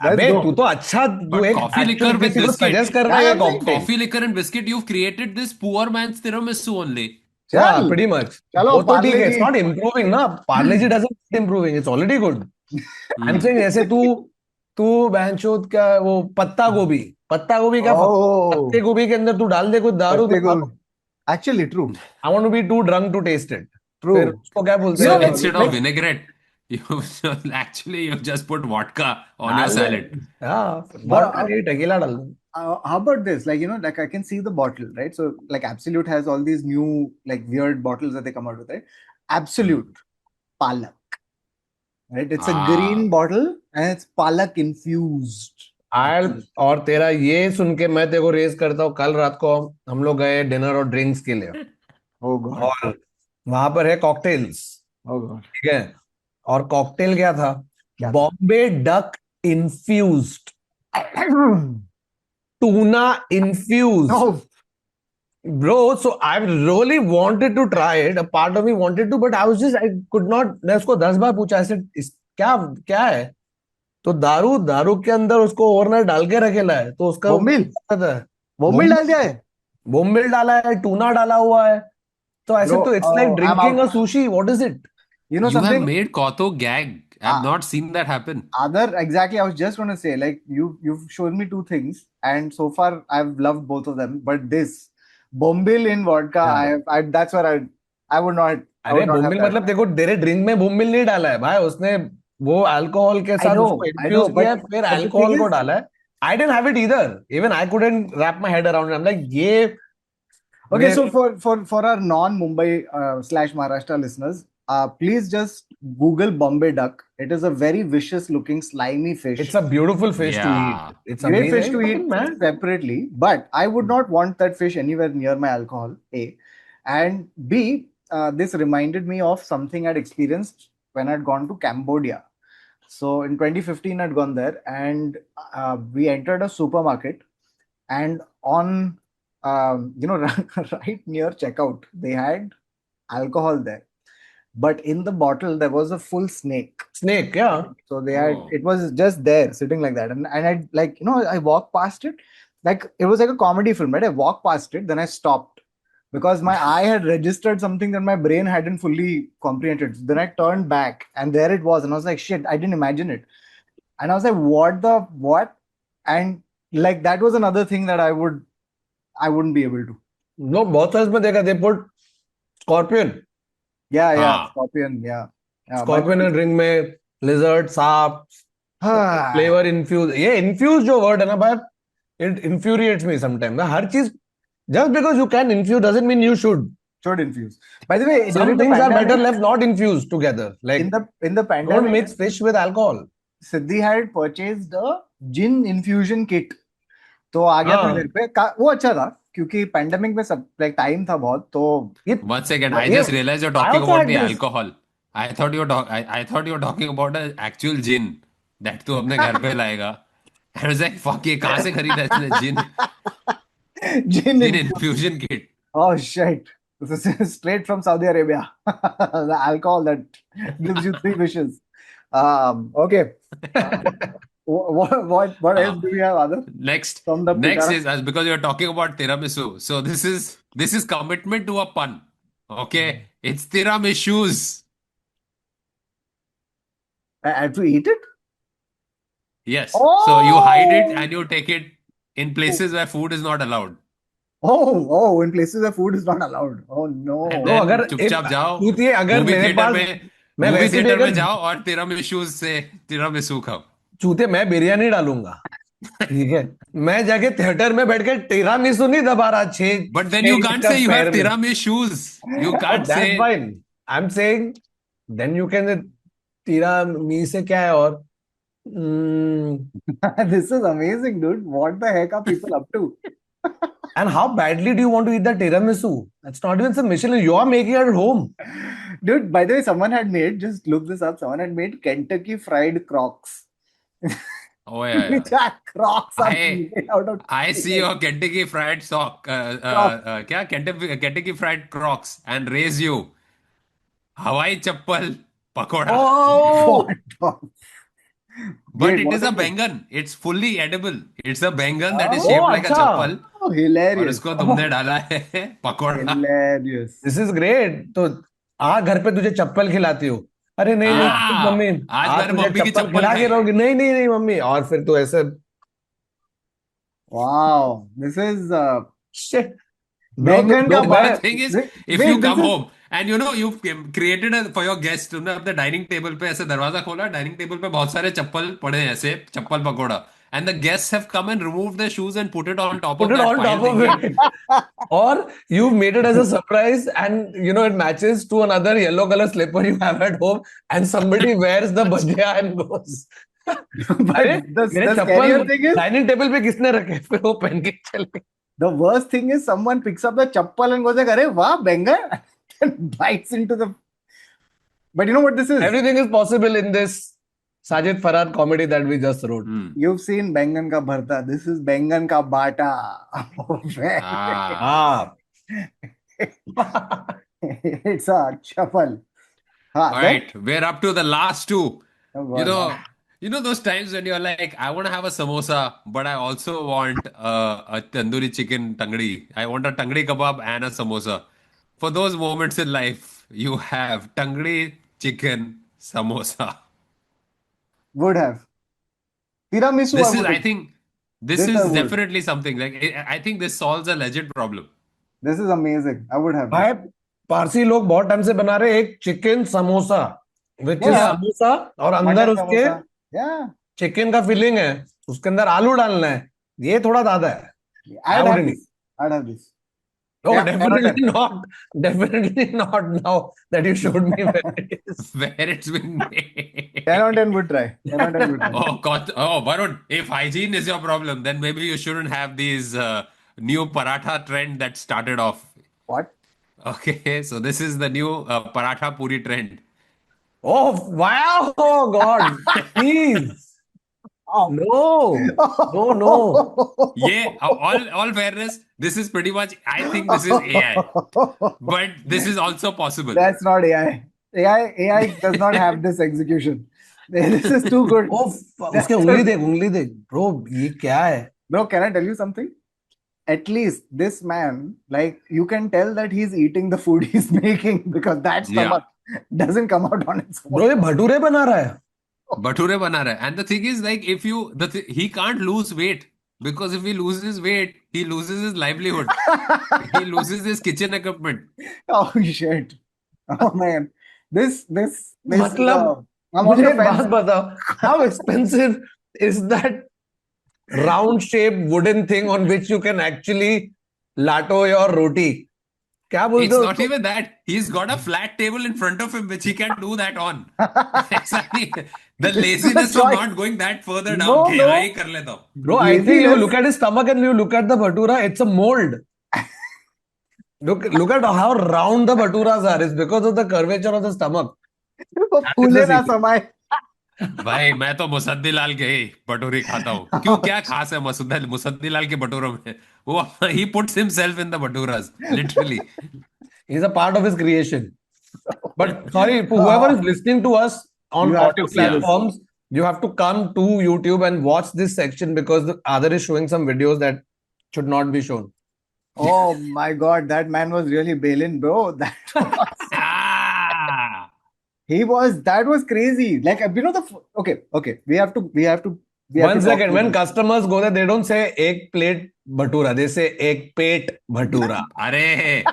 अबे go. तू तो अच्छा तू But एक coffee liquor actual with किसी को biscuit. suggest कर रहा है Yeah, ये I'm saying cocktail. Coffee, liquor, and biscuit. You've created this poor man's tiramisu only. Yeah, चल pretty much. चलो वो तो ठीक है. Parle It's ji. not improving ना. Parle G doesn't keep improving. It's already good. I'm Hmm. saying ऐसे तू तू बहनचोद क्या वो पत्ता गोभी क्या पत्ते Oh, गोभी के अंदर तू डाल दे कुछ दारू पत्ते तो को. Actually, true, I want to be too drunk to taste it. फिर true. उसको क्या बोलते You So know, हैं instead of like vinaigrette, you actually you just put vodka on your डाल दे. salad. हाँ but वोडका नहीं टकीला डाल दे. how about this? Like, you know, like I can see the bottle, right? So, like, Absolute has all these new, like, weird bottles that they come out with, right? Absolute palak, right? It's a green Ah, bottle and it's palak infused. Oil और तेरा ये सुन के मैं तेरे को race करता हूँ. कल रात को हम लोग गए डिनर और ड्रिंक्स के लिए Oh God. और वहां पर है कॉकटेल्स. Oh God. ठीक है. और कॉकटेल क्या था? क्या था? Bombay duck infused, tuna infused. No. Bro, so I really wanted to try it. A part of me wanted to, but I could not. मैं उसको 10 बार पूछा ऐसे क्या क्या है? तो दारू के अंदर उसको ओवरनाइट डाल के रखेला है तो उसका बोम्बिल पता है. बोम्बिल डाल दिया है. बोम्बिल डाला है, टूना डाला हुआ है. तो ऐसे Bro, तो it's like I'm drinking out. A sushi. What is it? You know you have something? made Koto gag. I've not seen that happen. Other exactly, I was just going to say, like, you've shown me two things, and so far I've loved both of them. But this Bombil in vodka, I that's what I would not I अरे would not have bombil that. मतलब देखो तेरे drink में बोम्बिल नहीं डाला है भाई. उसने वो अल्कोहल के साथ उसको I know, इन्फ्यूज किया है फिर but the अल्कोहल thing को is, डाला है. I didn't have it either. Even I couldn't wrap my head around. I am like ये okay, so मेरे for our non-Mumbai slash Maharashtra listeners, please just Google Bombay duck. It is a very vicious looking slimy fish. It's a beautiful fish to eat. Yeah. It's Great fish amazing to eat man. separately, but I would not want that fish anywhere near my alcohol. A and B, this reminded me of something I'd experienced when I'd gone to Cambodia. So in 2015, I'd gone there, and we entered a supermarket, and on right near checkout, they had alcohol there, but in the bottle there was a full snake. Snake क्या? So they had Oh. it was just there sitting like that. And I like, I walked past it. Like it was like a comedy film, right? I walked past it, then I stopped because my eye had registered something that my brain hadn't fully comprehended. So then I turned back and there it was. And I was like, shit, I didn't imagine it. And I was like, what? And like that was another thing that I wouldn't be able to. No बहुत सारे इसमें देखा. They put scorpion. Yeah, Ah. scorpion, yeah. Yeah, scorpion है drink में. Lizard, सांप, flavour infuse. ये infuse जो word है ना भाई, इट इन्फ्यूरिएट्स मी समटाइम. हर चीज just because you can infuse doesn't mean you should. should infuse. By the way, Some during the things are better pandemic, left not infused together. Like in the don't pandemic, mix fish with alcohol. Siddhi had purchased a gin infusion kit. तो आ गया था हाँ. घर पे वो अच्छा था क्योंकि पैंडेमिक में सब लाइक टाइम था बहुत तो One second, I ये just realized you're I talking also about had the this. alcohol. I thought you were talking about an actual gin that तू अपने घर पे लाएगा. I was like, fuck, ये कहाँ से खरीदा इसने gin gin infusion kit. oh shit, this is straight from Saudi Arabia. The alcohol that gives you three wishes. Okay. What else do we have other Next, from the next Pitara? is because you're talking about tiramisu. So this is commitment to a pun. Okay, it's tiramisus. I have to eat it. Yes. So you hide it Oh! and you take it in places where food is not allowed. Oh, in places where food is not allowed. Oh no. And तो then अगर चुपचाप जाओ पूछिए अगर movie मेरे theatre पास में मैं movie वैसे भी थिएटर में अगर जाओ और tiramisus से tiramisu खाओ. चूते मैं बिरयानी डालूंगा. ठीक है. मैं जाके थिएटर में बैठ के टिरामिसु नहीं दबा रहा. छह But then you छह can't का say you have पैर में. tiramisus. You But can't that's say fine. I'm saying then you can tiramisu से क्या है और This is amazing, dude. What the heck are people up to? and how badly do you want to eat the tiramisu? That's not even some Michelin. You are making it at home. Dude, by the way, someone had made, just look this up, someone had made Kentucky Fried Crocs. oh yeah. Which are Crocs are I made out of I see your Kentucky Fried sock क्या Kentucky Fried Crocs and raise you हवाई चप्पल pakora. Oh, What? But Wait, it what is a is it? bangan. It's fully edible. It's a bangan that is Oh, shaped like a अच्छा. chappal. Oh, और hilarious. उसको Oh, तुमने डाला है pakora. hilarious. This is great. तो आ घर पे तुझे चप्पल खिलाती हो. अरे नहीं नहीं Yeah. नहीं, मम्मी आज आज मैंने तुझे मम्मी की चप्पल चप्पल खिला के खाई. रहोगी. नहीं नहीं नहीं मम्मी. और फिर तू ऐसे Wow. This is shit. Bro, बैंगन का The बात. thing is, Wait, if you this come is home and you know you've created a for your guest, तुमने अपने डाइनिंग टेबल पे ऐसे दरवाजा खोला, डाइनिंग टेबल पे बहुत सारे चप्पल पड़े हैं ऐसे चप्पल pakora, and the guests have come and removed their shoes and put it on top put of it that on pile, top of thinking, it. Or you made it as a surprise and you know it matches to another yellow color slipper you have at home and somebody wears the bhajia and goes. अरे but मेरे the chappal scarier thing is dining table पे किसने रखे? फिर वो पहन के चले. the worst thing is someone picks up the chappal and goes like, "Arey, wow, बैंगन," and bites into the. But you know what this is? Everything is possible in this Sajid Farhad comedy that we just wrote. You've seen बैंगन का भरता. This is बैंगन का बाटा. Oh, man. ah. It's a chappal. All Then right, we're up to the last two. oh, You God. know, you know those times when you're like, I want to have a samosa, but I also want a tandoori chicken tangdi. I want a tangdi kebab and a samosa. For those moments in life, you have tangdi chicken samosa. Would have. Tiramisu, This I is, would I have. think, this This I is would. definitely something. Like, I think this solves a legit problem. This is amazing. I would have. भाई पारसी लोग बहुत time से बना रहे हैं एक chicken samosa which is Yeah. Samosa और अंदर Mutton उसके samosa. Yeah. चिकन का फिलिंग है. उसके अंदर आलू डालना है. ये थोड़ा ज्यादा है. I'd I have wouldn't. this. I'd have this. No, Yeah, definitely not. Definitely not now that you showed me where it is. Where it's been made. 10 on 10 would try. 10 on 10 would try. Oh, God. Oh, Varun, if hygiene is your problem, then maybe you shouldn't have these new paratha trend that started off. What? Okay, so this is the new paratha puri trend. Oh, wow. Oh, God. Please. Oh. No. No, no. Yeah, all fairness, this is pretty much, I think this is AI, but this is also possible. That's not AI. AI does not have this execution. This is too good. Oh, उसके उंगली देख. Bro, ये क्या है? Bro, can I tell you something? At least this man, like, you can tell that he's eating the food he's making because that stomach doesn't come out on its own. Bro, ये भटूरे बना रहा है. Bhature bana raha hai. And the thing is, like, if you, he can't lose weight, because if he loses weight, he loses his livelihood. He loses his kitchen equipment. Oh, shit. Oh, man. This, मतलब I'm on मुझे the एक बात fence. बताओ. How expensive is that round shaped wooden thing on which you can actually latto your roti? क्या बोलते It's हो not उसको? even that. He's got a flat table in front of him, which he can do that on. Exactly. The laziness of choice. not going that further down. No, कि no. हाँ, ही कर लेता हूँ. Bro, I think you Laziness. look at his stomach and you look at the bhatura, it's a mold. Look at how round the bhaturas are. It's because of the curvature of the stomach. वो फूले ना समाए. भाई मैं तो मुसद्दी लाल के ही भटूरे खाता हूँ. क्यों, क्या खास है मुसद्दी लाल के भटूरों में? वो he puts himself in the bhaturas, literally. He's a part of his creation. But sorry, whoever is listening to us on You have audio to see this. platforms, you have to come to YouTube and watch this section because the other is showing some videos that should not be shown. Oh my God, that man was really bailing, bro. That Ah! that was crazy. Like, you know, okay. We have to. One second, when customers go there, they don't say एक plate bhatura, they say एक पेट भटूरा. अरे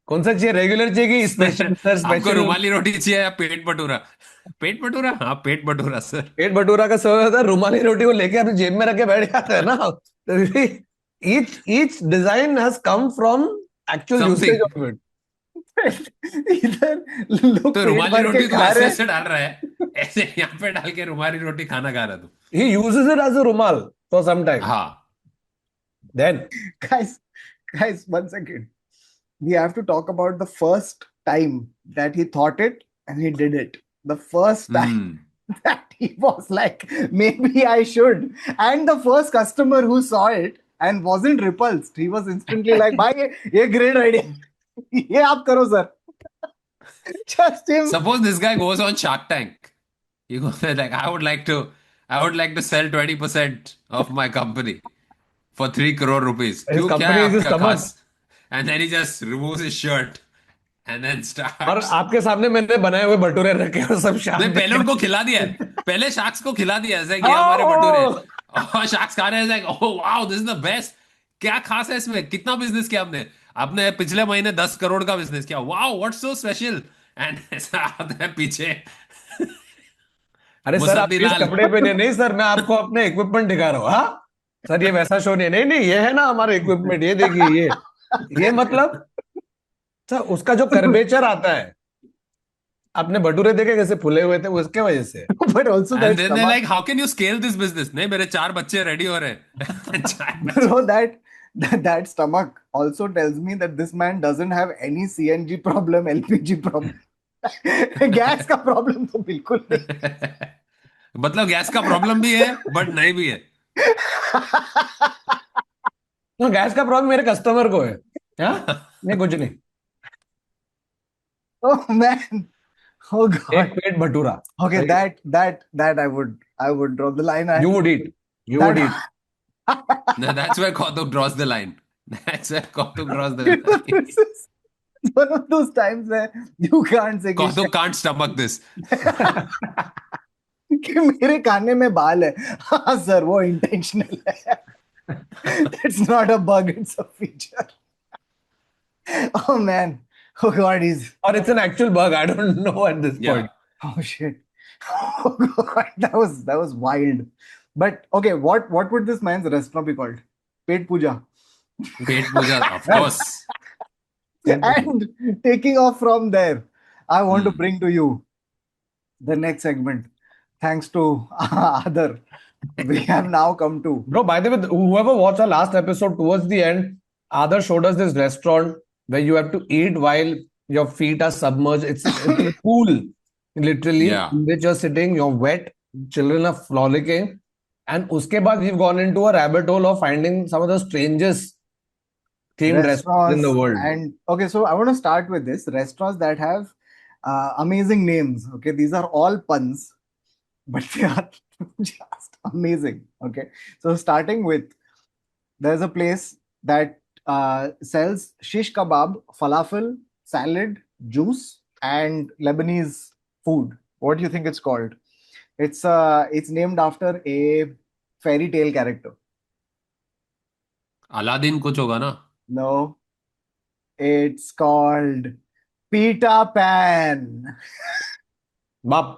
कौन सा चाहिए? Regular चाहिए कि special? Sir आपको special रुमाली रोटी चाहिए या पेट भटूरा? पेट भटूरा, हाँ पेट भटूरा सर. पेट भटूरा का सर्व होता है. रुमाली रोटी को लेके अपनी जेब में रख के बैठ जाता है ना. तो each design has come from actual Something. usage of it. इधर लोग तो पेट रुमाली भर के रोटी को खा ऐसे रहे ऐसे डाल रहा है, ऐसे यहाँ पे डाल के रुमाली रोटी खाना खा रहा तू. He uses it as a rumal for some time. हाँ. Then guys, 1 second. We have to talk about the first time that he thought it and he did it. The first time that he was like, maybe I should. And the first customer who saw it and wasn't repulsed, he was instantly like, bhai, ye great idea. ये आप करो sir. Just him. Suppose this guy goes on Shark Tank You go there like, I would like to sell 20% of my company for 3 crore rupees. His क्यों क्या company है is his आपका stomach. खास? And then he just removes his shirt and then और starts. आपके सामने मैंने बनाए हुए भटूरे रखे और सब शाम नहीं, पहले में उनको खिला दिया है। पहले शार्क्स को खिला दिया ऐसे कि हमारे भटूरे। Oh! और शार्क्स खा रहे हैं, oh wow this is the best. क्या खास है इसमें? कितना बिजनेस किया आपने? आपने पिछले महीने 10 करोड़ का बिजनेस किया। Wow what's so special. And ऐसा आता है पीछे अरे सर, आप मुसद्दी इस लाल। कपड़े पे नहीं सर, मैं आपको अपने इक्विपमेंट दिखा रहा हूँ। हाँ सर, ये वैसा शो नहीं है। नहीं नहीं, ये है ना हमारा इक्विपमेंट, ये देखिए ये मतलब सर, उसका जो कर्वेचर आता है, आपने भटूरे देखे कैसे फूले हुए थे, उसके वजह से। But also and that then they stomach, like how can you scale this business? नहीं, मेरे 4 बच्चे रेडी हो रहे हैं। चार बच्चे। bro, that stomach also tells me that this man doesn't have any CNG problem, LPG problem. Gas का problem तो बिल्कुल नहीं। मतलब गैस का प्रॉब्लम भी है बट नहीं भी है। तो गैस का प्रॉब्लम मेरे कस्टमर को है। हाँ, नहीं कुछ नहीं। Oh man. Oh एक God. पेट भटूरा। Okay, सही। that I would draw the line. You would eat. You would eat. No, that's where Kautuk draws the line. That's where Kautuk draws the line. This is one of those times where you can't say कि Kautuk can't stomach this. कि मेरे काने में बाल है। हाँ sir, वो intentional है। It's not a bug, it's a feature. Oh man. Oh God, he's. Or it's an actual bug. I don't know at this Yeah. point. Oh shit. Oh God, that was wild. But okay, what would this man's restaurant be called? Pet Puja. Pet puja, of course. And taking off from there, I want to Hmm. bring to you the next segment. Thanks to Adar, we have now come to. Bro, by the way, whoever watched our last episode, towards the end, Adarsh showed us this restaurant where you have to eat while your feet are submerged. It's a pool, literally, Yeah. in which you're sitting, you're wet, children are frolicking. And uske baad, we've gone into a rabbit hole of finding some of the strangest themed restaurants in the world. And okay, so I want to start with this restaurants that have amazing names. Okay, these are all puns, but they are just amazing. Okay, so starting with, there's a place that sells shish kebab, falafel, salad, juice, and Lebanese food. What do you think it's called? It's named after a fairy tale character. Aladdin कुछ होगा ना? No, it's called Peter Pan. Bap.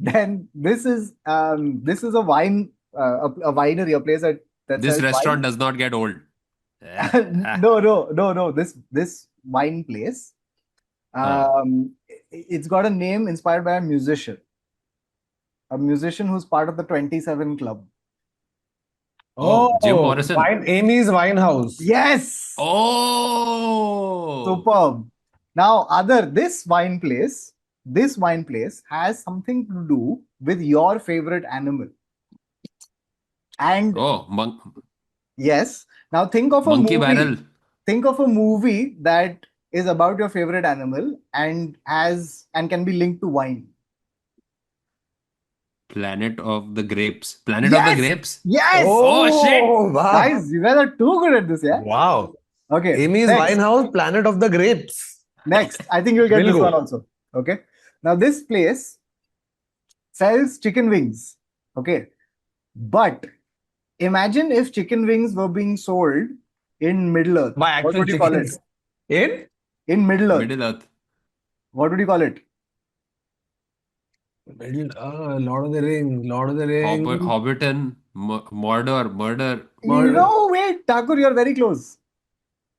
Then this is a wine a winery, a place that This sells restaurant does not get old. wine. No. This wine place, it's got a name inspired by a musician who's part of the 27 Club. Oh, Jim Morrison. Amy's Winehouse. Yes. Oh. Superb. Now, this wine place has something to do with your favorite animal. And Oh, yes, now think of a monkey movie. barrel. Think of a movie that is about your favorite animal and can be linked to wine. Planet of the Grapes. Planet Yes! of the Grapes? Yes. Oh, shit. Wow. Guys, you guys are too good at this, yeah? Wow. Okay. Amy's next. Winehouse, Planet of the Grapes. Next, I think you'll get We'll this go. one also. Okay. Now, this place sells chicken wings. Okay. But imagine if chicken wings were being sold in Middle Earth. By What actual would you call it? chickens. In? In Middle Earth. Middle Earth. What would you call it? Lord of the Rings. Hobbiton. Murder. No, wait, Thakur, you're very close.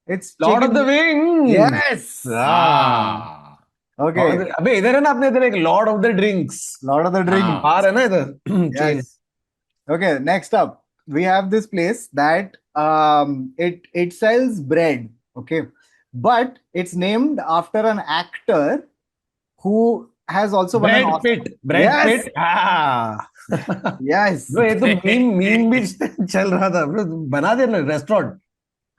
It's Lord of the Rings. Yes. Ah. Okay. अबे इधर है ना अपने इधर एक Lord of the Drinks. Lord of the Drinks. हाँ. बाहर है ना इधर. Chain. Yes. Okay, next up, we have this place that it sells bread. Okay, but it's named after an actor who has also won an Brad Oscar. Pitt. Brad Yes. Pitt. Ah. Yes. Bro, ये तो meme भी चल रहा था. Bro, बना देना restaurant.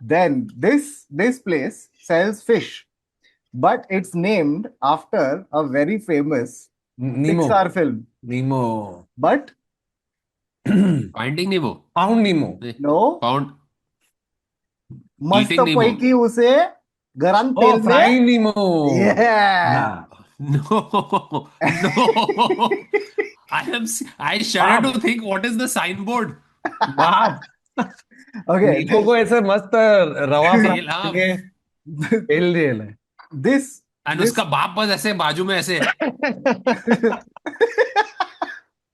Then this place sells fish, but it's named after a very famous Nemo. Pixar film. Nemo. But Finding Nemo. Found Nemo. no, Found मस्त Eating Nemo. पैकी उसे गरम Oh, तेल में Frying Nemo. Yeah. हाँ. No, no. I shudder to think what is the signboard. बाप. Okay, नीमो को ऐसे मस्त रवा फ्राई तेल, हाँ. करके तेल दिए ले. this And this उसका बाप बस ऐसे बाजू में ऐसे.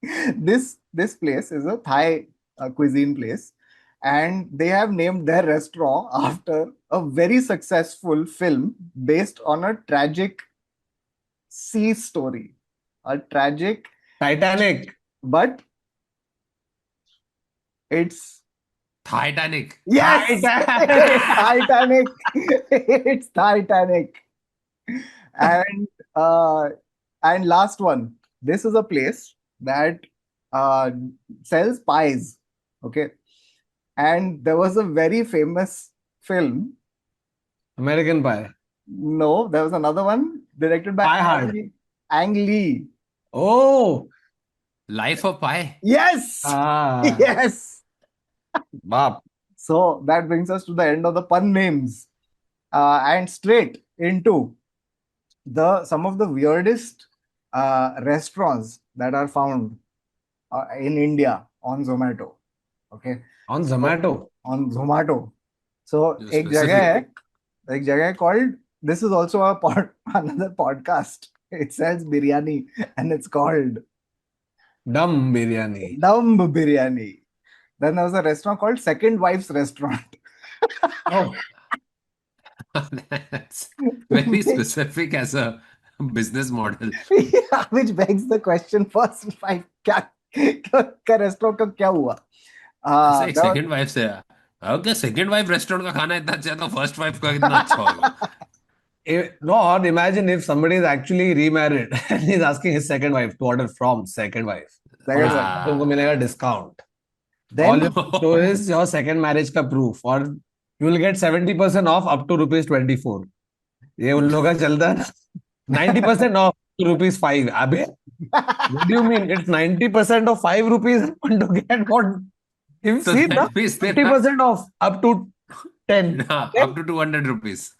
this place is a Thai cuisine place, and they have named their restaurant after a very successful film based on a tragic sea story. A tragic, Titanic. but it's Titanic. yes, Titanic. It's Titanic. And and last one. This is a place that uh, sells pies. Okay, and there was a very famous film. American Pie. No, there was another one directed by Die Hard. Ang Lee. Oh. Life of Pi. Yes, Ah. yes. बाप. So that brings us to the end of the pun names, and straight into some of the weirdest restaurants that are found in India on Zomato. Okay, On Zomato. on Zomato. So Just एक जगह है called. This is also another podcast. It sells biryani and it's called Dum biryani. Dum Biryani. Then there was a restaurant called Second Wife's Restaurant. Oh. That's very specific as a business model. Yeah, which begs the question: first wife, क्या restaurant का क्या हुआ? ऐसा एक there was- second wife से okay second wife restaurant का खाना इतना अच्छा है तो फर्स्ट वाइफ का कितना अच्छा होगा. No, or imagine if somebody is actually remarried and he's asking his second wife to order from second wife. Second और wife. तुमको मिलेगा discount. All Then you have to show is your second marriage का proof और you will get 70% off up to rupees 24. ये उन लोगों का चलता है ना. 90% off to rupees 5. अबे, what do you mean? It's 90% of 5 rupees I want to get what? You've So seen that that? means there 50% off up to 10. up to 200 rupees.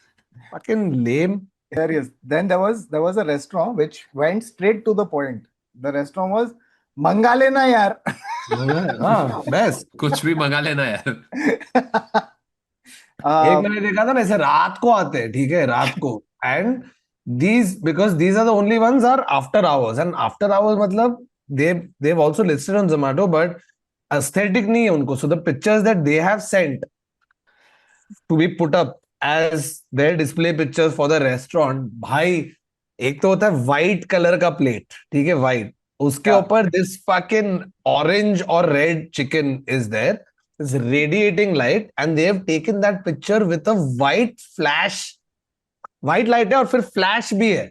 Fucking lame. serious. Then there was a restaurant which went straight to the point. The restaurant was मंगा लेना यार. हाँ, best. कुछ भी मंगा लेना यार. एक मैंने देखा था ना ऐसे रात को आते हैं, ठीक है, रात को. And because these are the only ones are after hours, and after hours मतलब they've also listed on Zomato, but aesthetic नहीं है उनको. So the pictures that they have sent to be put up as their display pictures for the restaurant, भाई एक तो होता है white color का plate, ठीक है, white. उसके Yeah. ऊपर this fucking orange or red chicken is there. It's radiating light, and they have taken that picture with a white flash. White light है और फिर flash भी है.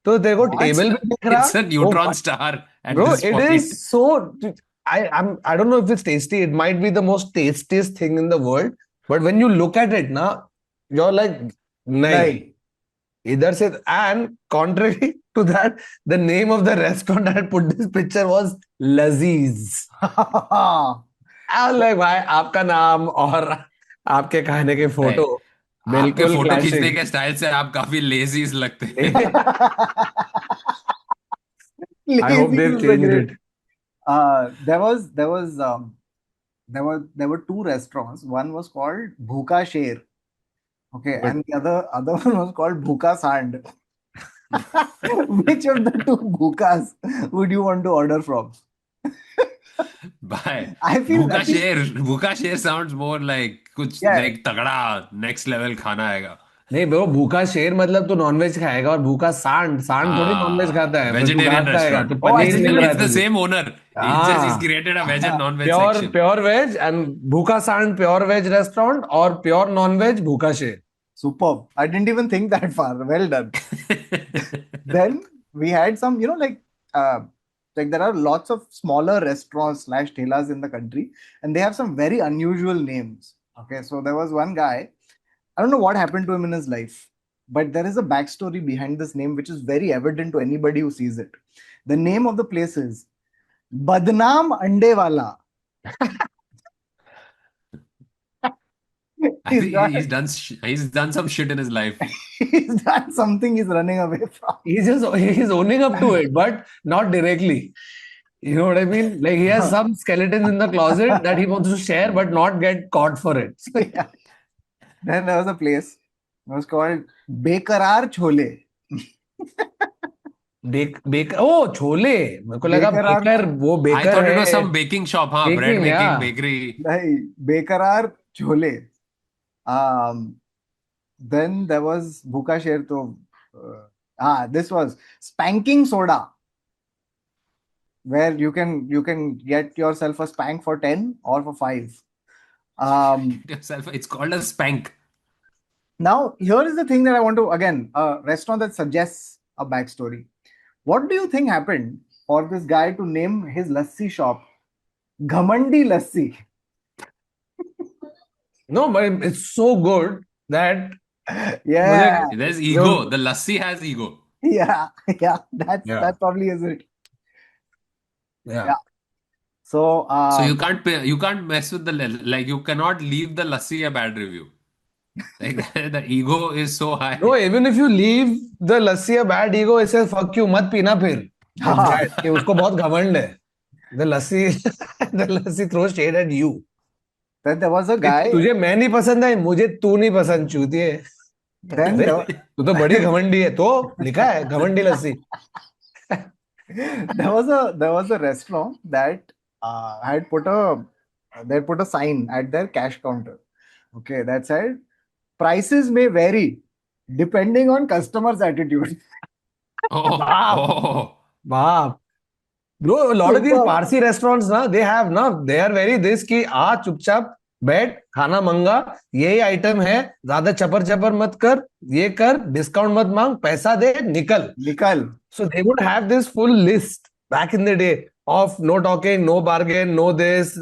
तो देखो What? टेबल भी दिख रहा. It's a neutron star at Bro, this it point. is so. I don't know if it's tasty. It might be the most tastiest thing in the world. But when you look at it, na, you're like, nahi. नहीं. Either say, and contrary to that, the name of the restaurant that put this picture was Laziz. I was like, भाई आपका नाम और आपके खाने के photo आपके बिल्कुल फोटो खींचने clashing. के स्टाइल से आप काफी लेजी लगते हैं. I hope they've changed it. There were two restaurants. One was called Bhuka Sher. Okay, Good. and the other one was called Bhuka Sand. Which of the two bhukas would you want to order from? Bye. I feel Bhuka Sher sounds more like कुछ Yeah. like तगड़ा next level खाना आएगा. नहीं bro, भूखा शेर मतलब तू nonveg खाएगा, और भूखा सांड थोड़ी नॉनवेज खाता है. बस तू Vegetarian घास खाएगा, restaurant. तो पनीर मिल रहा है It's the तुझे. same owner. He's created a veg and non-veg section. Pure veg and भूखा सांड प्योर वेज रेस्टोरेंट, और प्योर नॉन वेज भूखा शेर. superb. I didn't even think that far. Well done. Then we had some, like there are lots of smaller restaurants slash thelas in the country, and they have some very unusual names. Okay, so there was one guy. I don't know what happened to him in his life. but there is a backstory behind this name which is very evident to anybody who sees it. The name of the place is Badnaam Ande Wala. I think he's done some shit in his life. He's done something he's running away from. He's owning up to it, but not directly. You know what I mean? Like he has some skeletons in the closet that he wants to share, but not get caught for it. Yeah. Then there was a place. It was called Bekarar Chole. Oh, chole मेरे को लगा Baker baker वो I baker thought it है was some baking shop, huh? Bread Baking, making yeah. bakery. Nahi, Bekarar Chole. Then there was Bhuka Sher to this was Spanking Soda, where you can get yourself a spank for 10 or for 5. It's called a spank. Now, here is the thing that I want to, again, a restaurant that suggests a backstory. What do you think happened for this guy to name his lassi shop Ghamandi Lassi? No, but it's so good that Yeah, There's ego. The lassi has ego. yeah, Yeah. that probably is it. yeah. So, So you can't mess with like you cannot leave the lassi a bad review. Like the ego is so high. No, even if you leave the lassi a bad ego, it says fuck you, मत पीना फिर. हाँ. कि उसको बहुत घमंड है. The lassi throws shade at you. Then there was a guy. तुझे मैं नहीं पसंद है, मुझे तू नहीं पसंद चूतिए. Then तू तो बड़ी घमंडी है, तो लिखा है घमंडी लस्सी. there was a restaurant that had put a sign at their cash counter. Okay, that said, prices may vary depending on customers' attitude. Oh. बाप. Bro, a lot of these Super. Parsi restaurants ना, they are very this कि आ चुपचाप बैठ, खाना मंगा, यही item है, ज्यादा चपर मत कर, ये कर, डिस्काउंट मत मांग, पैसा दे, निकल. So they would have this full list back in the day of no talking, no bargain, no this,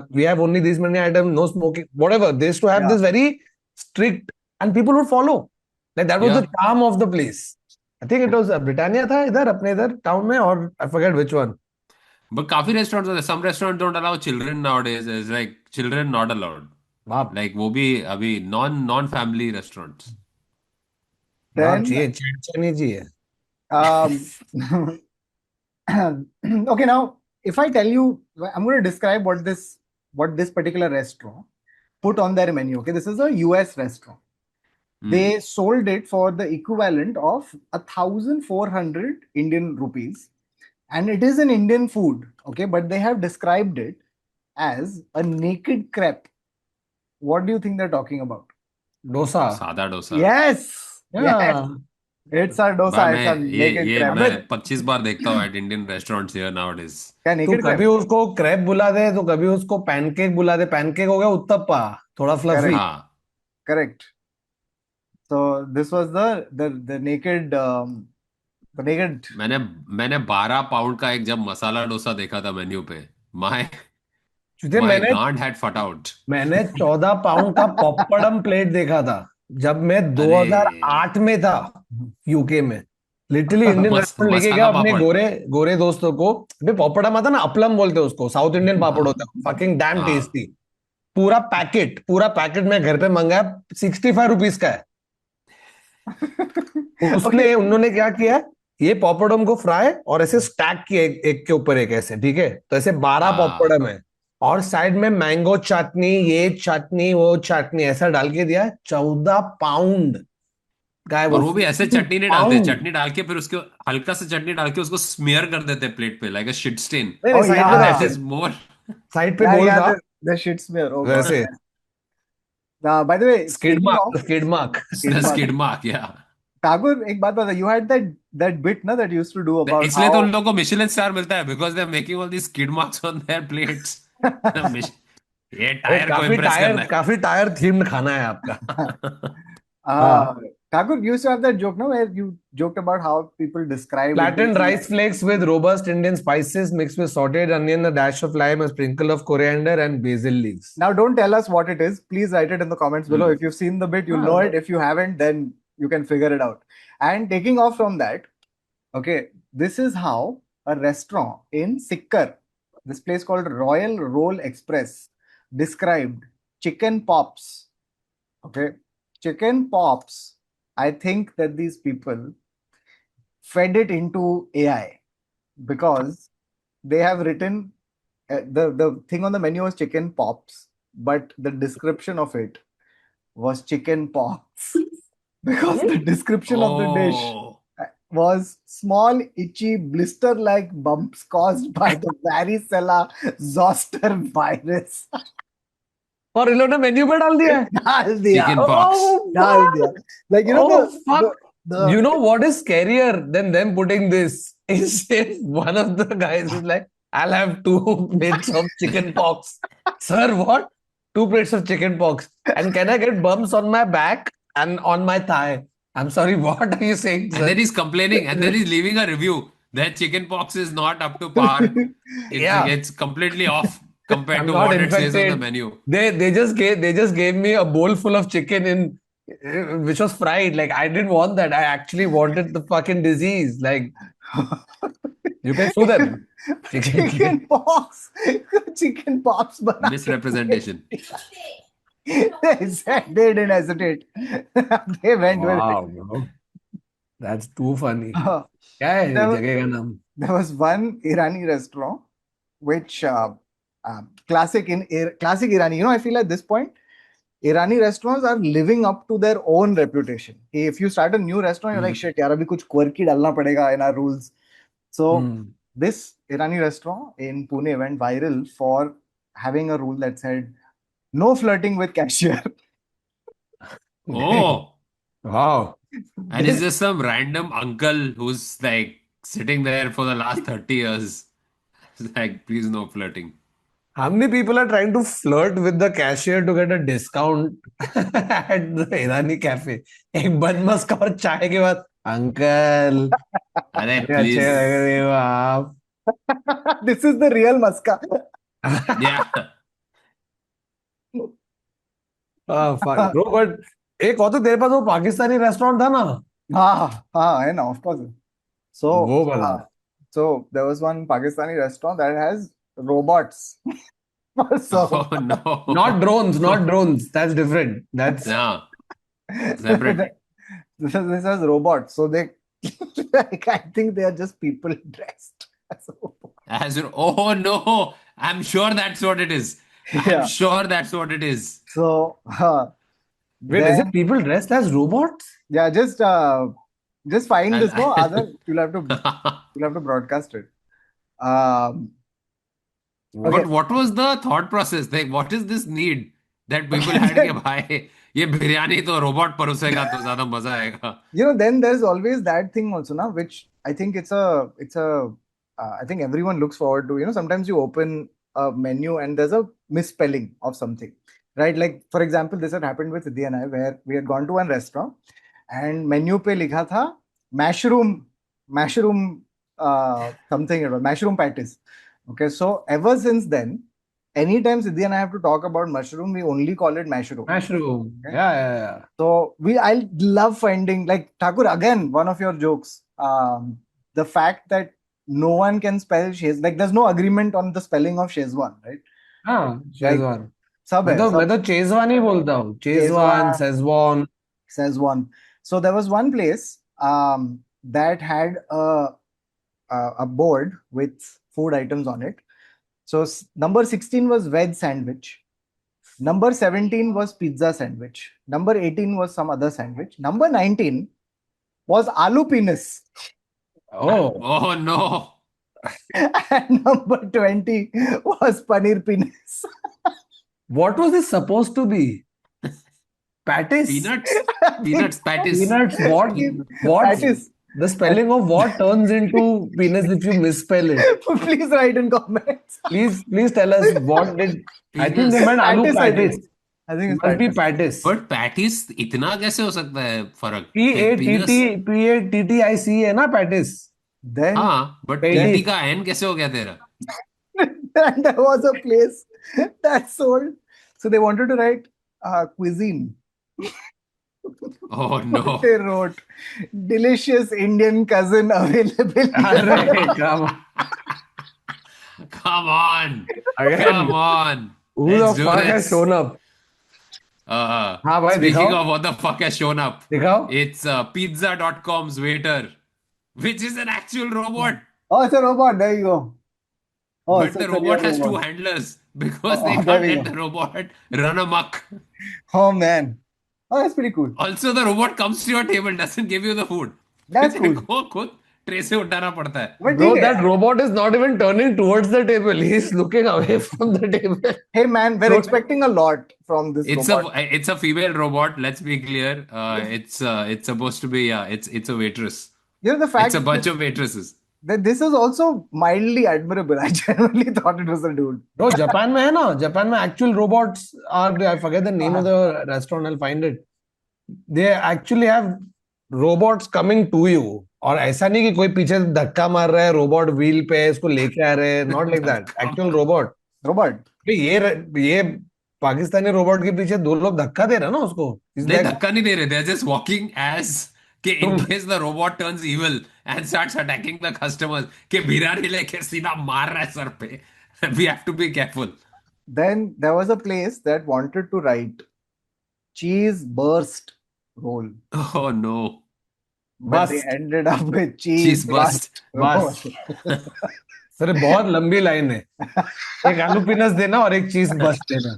we have only these many items, no smoking, whatever. They used to have this very strict, and people would follow. Like that was the charm of the place. I think it was Britannia था इधर अपने इधर town में, और I forget which one. But काफी restaurants होते हैं. Some restaurants don't allow children nowadays. It's like children not allowed. बाप. Like वो भी अभी non-family restaurants. बाप Then चाहिए, चिड़चिड़ चाहिए. okay, now if I tell you, I'm going to describe what this particular restaurant put on their menu. Okay, this is a US restaurant. They sold it for the equivalent of 1,400 Indian rupees, and it is an Indian food. Okay, but they have described it as a naked crepe. What do you think they're talking about? Dosa. सादा dosa. Yes. Yeah. It's a dosa. It's a naked crepe. मैं 25 बार देखता हूँ at Indian restaurants here nowadays. क्या तो naked कभी crepe? उसको crepe बुला दे, तो कभी उसको पैनकेक बुला दे. पैनकेक हो गया उत्तप्पा, थोड़ा फ्लफी. हाँ. Correct. So this was the naked मैंने 12 पाउंड का एक जब मसाला डोसा देखा था मेन्यू पे. My मैंने गांड had fought out. मैंने 14 पाउंड का पॉपड़म प्लेट देखा था जब मैं 2008 में था यूके में. लिटरली इंडियन रेस्टोरेंट लेके गया अपने गोरे दोस्तों को. अबे पॉपड़म आता ना, अपलम बोलते हैं उसको, साउथ इंडियन पापड़ होता है, फकिंग डैम टेस्टी. पूरा पैकेट में घर पे मंगाया, 65 रुपीस का है. उन्होंने क्या किया, ये पॉपड़म को फ्राई और ऐसे स्टैक किया एक के ऊपर एक ऐसे, ठीक है. तो ऐसे 12 पॉपड़म है, और साइड में मैंगो चटनी, ये चटनी, वो चटनी, ऐसा डाल के दिया. 14 पाउंड का. और वो भी ऐसे चटनी नहीं डालते. चटनी डाल के फिर उसके हल्का सा चटनी डाल के उसको स्मीयर कर देते प्लेट पे, like a shit stain. That is more. Side पे बोल था the shit smear. Oh, वैसे. By the way, skid mark. Skid mark, yeah. Tagore, एक बात बता, you had that bit ना that you used to do about इसलिए तो उन लोगों को मिशेलिन स्टार मिलता है, because they are making all these skid marks on their plates. ये टायर को इम्प्रेस करना है. काफी टायर थीम्ड खाना है आपका. Tagore, you used to have that joke, no, where you joked about how people describe Flattened rice flakes with robust Indian spices mixed with sauteed onion, a dash of lime, a sprinkle of coriander, and basil leaves. Now, don't tell us what it is. Please write it in the comments below. If you've seen the bit, you'll know it. If you haven't, then you can figure it out. And taking off from that, okay, this is how a restaurant in Sikkar, this place called Royal Roll Express, described chicken pops. Okay, chicken pops. I think that these people fed it into AI because they have written the thing on the menu was chicken pops, but the description of it was chicken pox because the description of the dish Oh, was small, itchy, blister-like bumps caused by the varicella zoster virus. और इन लोगों ने menu पे डाल दिया है. डाल दिया, chicken pox. Oh, डाल fuck. दिया. Like you know Oh, fuck. the You know what is scarier than them putting this is if one of the guys is like, I'll have 2 plates of chicken pox. Sir, what? 2 plates of chicken pox. And can I get bumps on my back and on my thigh? I'm sorry, what are you saying, And sir? then he's complaining, and then he's leaving a review that chicken pox is not up to par. Yeah. It's completely off compared I'm to not what it says on the infected. menu. They just gave me a bowl full of chicken in which was fried. Like I didn't want that. I actually wanted the fucking disease. Like you can sue them. chicken pox, chicken pops. बना के Misrepresentation. they said they didn't hesitate. They went with Wow, it. bro. That's too funny. Uh, क्या है there, जगह का नाम? there was one Irani restaurant which classic Irani. You know, I feel at this point, Irani restaurants are living up to their own reputation. If you start a new restaurant, you're like, shit, yaar, abhi kuch quirky dalna padega in our rules. So this Irani restaurant in Pune went viral for having a rule that said no flirting with cashier. Oh, Wow. and is this some random uncle who's like sitting there for the last 30 years? It's like, please no flirting. How many people are trying to flirt with the cashier to get a discount at the Irani cafe? एक बन मस्का और चाय के बाद uncle अरे अच्छे please. लग रहे हो आप. This is the real maska. Yeah. Fuck. Bro, but एक और तो तेरे पास वो पाकिस्तानी रेस्टोरेंट था ना? I know, of course. So, वो वाला. so there was one Pakistani restaurant that has robots. So, Oh no. Not drones. That's different. That's No. Separate. this has robots. So they, like, I think they are just people dressed as robots. Oh no. I'm sure that's what it is. Yeah. I'm sure that's what it is. So, wait, is it people dressed as robots? yeah, just find this. No, I'll- other you'll have to broadcast it. But Okay. what was the thought process? Like, what is this need that people had कि भाई ये बिरयानी तो robot परोसेगा तो ज़्यादा मजा आएगा. You know, then there's always that thing also, na, which I think I think everyone looks forward to. You know, sometimes you open a menu and there's a misspelling of something, right? Like, for example, this had happened with Siddhi and I, where we had gone to one restaurant and menu पे लिखा था mushroom something, mushroom patties. Okay, so ever since then, anytime Siddhi and I have to talk about mushroom, we only call it mushroom. Mushroom. Okay. Yeah. So I love finding, like, Thakur, again, one of your jokes, the fact that no one can spell Shezwan, like there's no agreement on the spelling of Shezwan, right? हाँ, Schezwan. Sab hai, मैं तो चेजवान ही बोलता हूँ. Schezwan, Schezwan. Shezwan. So there was one place that had a board with food items on it. So number 16 was veg sandwich. Number 17 was pizza sandwich. Number 18 was some other sandwich. Number 19 was aloo penis. Oh. Oh no. And number 20 was paneer penis. What was this supposed to be? Patties? Peanuts. Peanuts. Patties. Peanuts. What? Patties. The spelling of what turns into penis if you misspell it? Please write in comments. Please tell us what did. I think they meant aloo Patties, I think. patties. I think It it's must be patties. patties. But patties इतना कैसे हो सकता है फर्क? Pattis है ना patties. Then हाँ, but Patties. TT का N कैसे हो गया तेरा? and there was a place that sold. So they wanted to write cuisine. Oh no. They wrote, delicious Indian cousin available. अरे come Come on. Come again. on. Who Let's the do fuck has this. shown up? हाँ भाई Speaking दिखाओ of what the fuck has shown up, दिखाओ. it's pizza.com's waiter, which is an actual robot. Oh, it's a robot. There you go. Oh, But so the it's a real robot has two robot. handlers because they Oh, there can't we let go. the robot run amok. Oh man. Oh, that's pretty cool. Also, the robot comes to your table, doesn't give you the food. That's तेरे cool. को खुद tray से उठाना पड़ता है. But Bro, ठीक that है. robot is not even turning towards the table. He's looking away from the table. Hey man, we're So expecting a lot from this It's robot. a female robot. Let's be clear. It's supposed to be it's a waitress. You know, the It's fact a bunch of waitresses. that this is also mildly admirable. I genuinely thought it was a dude. bro, Japan में है ना, Japan में actual robots are, I forget the name of the restaurant, I'll find it. They actually have robots coming to you. और ऐसा नहीं कि कोई पीछे धक्का मार रहा है रोबोट व्हील पे इसको लेके आ रहे हैं, not like that, actual robot. Robot. ये पाकिस्तानी रोबोट के पीछे दो लोग धक्का दे रहे हैं ना उसको. He's नहीं like, धक्का नहीं दे रहे. They're just walking as कि in तुम case the robot turns evil and starts attacking the customers कि बिरारी लेके सीधा मार रहा है सर पे. We have to be careful. Then there was a place that wanted to write cheese burst roll, Oh no. but they बस ended up with cheese Cheese burst. roll. बस sir बहुत लंबी लाइन है. एक आलू पीनस देना और एक चीज बस देना.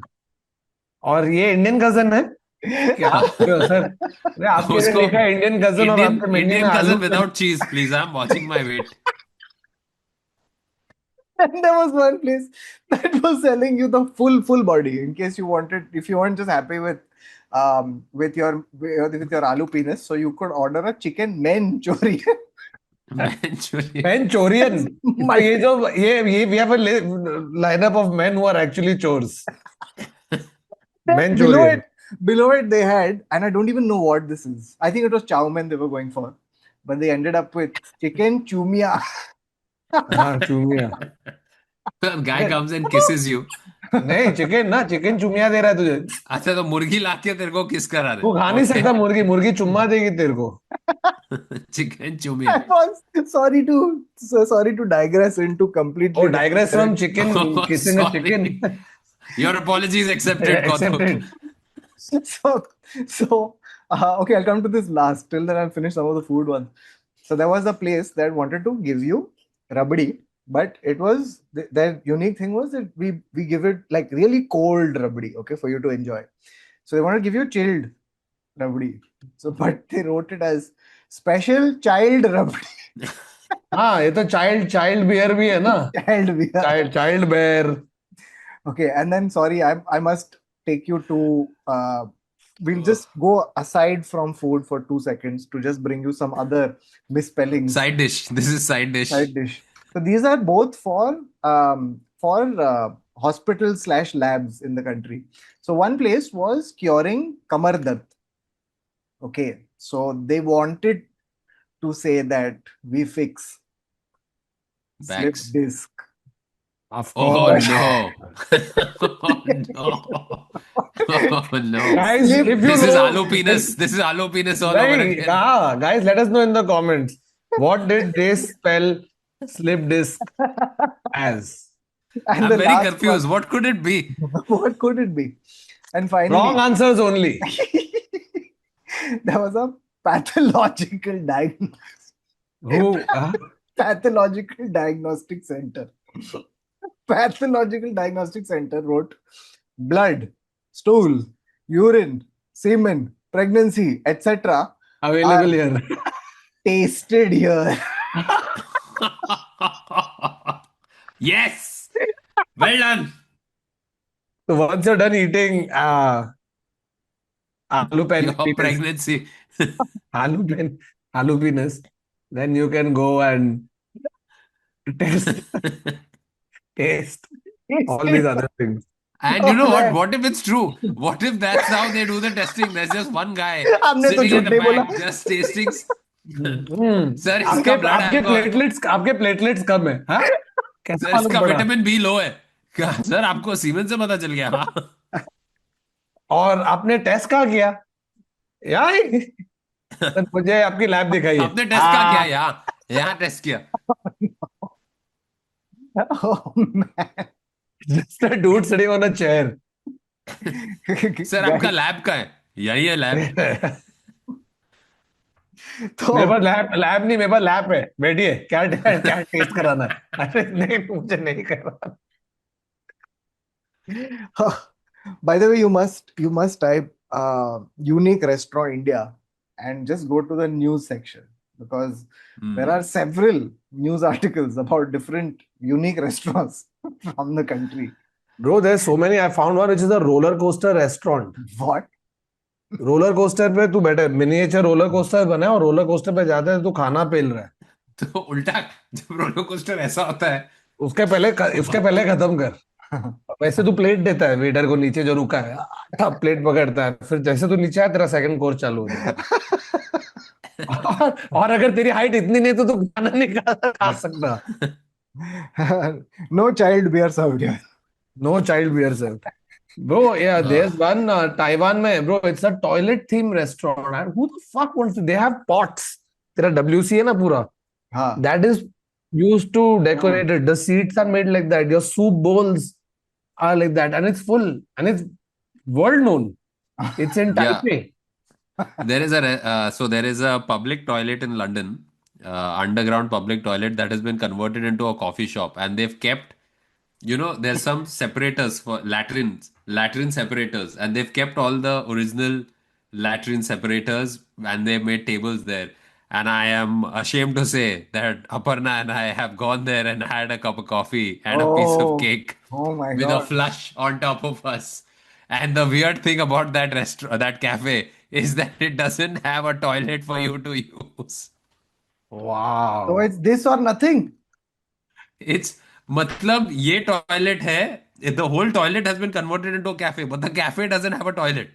और ये इंडियन कजन है क्या आप कर रहे हो सर? अरे आपके लिए उसको लिखा है इंडियन कजन और Indian आपके मेन्यू में Indian आलू cousin without cheese, please. I'm watching my weight. And there was one place that was selling you the full body in case you wanted, if you weren't just happy with your aloo penis, so you could order a chicken manchurian. Manchurian. Manchurian. तो ये जो ये we have a lineup of men who are actually chores. Manchurian. Below it they had, and I don't even know what this is. I think it was chow mein they were going for, but they ended up with chicken chumia. हाँ चूमिया. The guy comes and kisses you. नहीं chicken ना, chicken चुमिया दे रहा है तुझे. अच्छा तो मुर्गी लाके तेरे को किस करा तू खा नहीं सकता मुर्गी, मुर्गी चुम्मा देगी तेरे को. Chicken चुमिया. I was sorry to digress into completely Oh, digress from chicken, Oh, kissing a sorry. chicken. Your apologies accepted, Kautuk. Accepted. So okay, I'll come to this last. Till then, I'll finish some of the food ones. So there was a place that wanted to give you rabdi, but it was their unique thing was that we give it like really cold rabdi, okay, for you to enjoy. So they want to give you chilled rabdi. So but they wrote it as special child rabdi. हाँ ये तो child bear भी है ना. Child beer. Child beer. Okay, and then sorry, I must take you to we'll just go aside from food for 2 seconds to just bring you some other misspellings. Side dish. This is side dish. Side dish. So these are both for hospitals / labs in the country. So one place was curing Kamar Dard. Okay, so they wanted to say that we fix slip Backs. disc. Of Oh course. no. Oh no. Oh no. Guys, if you This is know, aloo penis. This is aloo penis all over Guys, again. guys, let us know in the comments. What did they spell slip disc as? And I'm the very last confused. What could it be? one, what could it be? And finally, Wrong answers only. there was a pathological Who? pathological diagnostic center. Pathological diagnostic center wrote blood, stool, urine, semen, pregnancy, etc. Available here. tasted here. Yes. Well done. So once you're done eating aloo Your pregnancy. aloo penis, then you can go and taste all these other things. And you know Oh, what? man. What if it's true? What if that's how they do the testing? There's just one guy हमने तो sitting in झूठ the नहीं बोला. back just tasting. हम्म. Sir, आपके इसका blood आपके alcohol. Platelets कम है. हाँ? कैसे सर मालूम इसका पड़ा? विटामिन बी लो है. सर आपको सीमेन से पता चल गया. हाँ. और आपने टेस्ट कहाँ किया? तो मुझे आपकी लैब दिखाइए. आपने टेस्ट का क्या यहाँ टेस्ट किया? Oh man. Just a dude sitting on a chair. Sir आपका Guys, लैब का है, यही है लैब. मेरे तो पास लैब लैब नहीं, मेरे पास लैब है. बैठिए, क्या क्या टेस्ट कराना है? अरे नहीं, मुझे नहीं करना. by the way, you must type unique restaurant India and just go to the news section because there are several news articles about different unique restaurants from the country. Bro, there's so many. I found one which is a roller coaster restaurant. What? Roller coaster पे तू बैठे, miniature roller coaster बना है और roller coaster पे जाता है, तू खाना पेल रहा है. तो उल्टा, जब रोलर कोस्टर ऐसा होता है उसके पहले खत्म कर. वैसे तू प्लेट देता है वेटर को नीचे जो रुका है, प्लेट पकड़ता है, फिर जैसे तू नीचे आया तेरा सेकंड कोर्स चालू हो जाता है. और अगर तेरी हाइट इतनी नहीं तो तू खाना नहीं खा सकता. No child beer served here. No child beer served. Bro, yeah, there's one Taiwan में, bro, it's a toilet theme restaurant. And who the fuck wants to? They have pots. तेरा WC है ना पूरा. हाँ. That is used to decorate it. The seats are made like that. Your soup bowls are like that, and it's full, and it's world known. It's in Yeah. Taipei. There is a public toilet in London, underground public toilet that has been converted into a coffee shop, and they've kept, there's some separators for latrine separators, and they've kept all the original latrine separators, and they've made tables there. And I am ashamed to say that Aparna and I have gone there and had a cup of coffee and a piece of Oh, cake oh my with a God. flush on top of us. And the weird thing about that that cafe, is that it doesn't have a toilet for you to use. So Wow. it's this or nothing. It's मतलब ये toilet है. The whole toilet has been converted into a cafe, but the cafe doesn't have a toilet.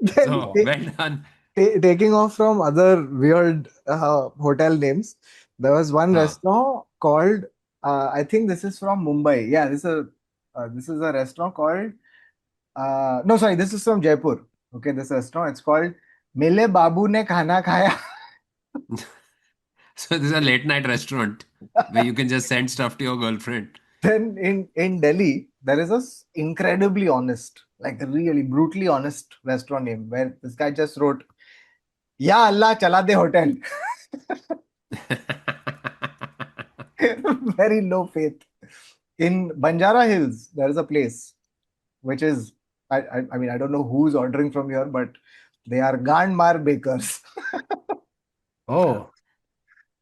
Then So well done. taking off from other weird hotel names, there was one Huh. restaurant called I think this is from Mumbai. Yeah, this is a restaurant called no, sorry, this is from Jaipur. Okay, this restaurant, it's called Mile Babu ne khana khaya. So this is a late night restaurant where you can just send stuff to your girlfriend. Then in Delhi, there is a incredibly honest, like really brutally honest restaurant name where this guy just wrote, "Ya Allah, chala de hotel." Very low faith. In Banjara Hills, there is a place which is, I mean, I don't know who's ordering from here, but they are Gandmar bakers. Oh.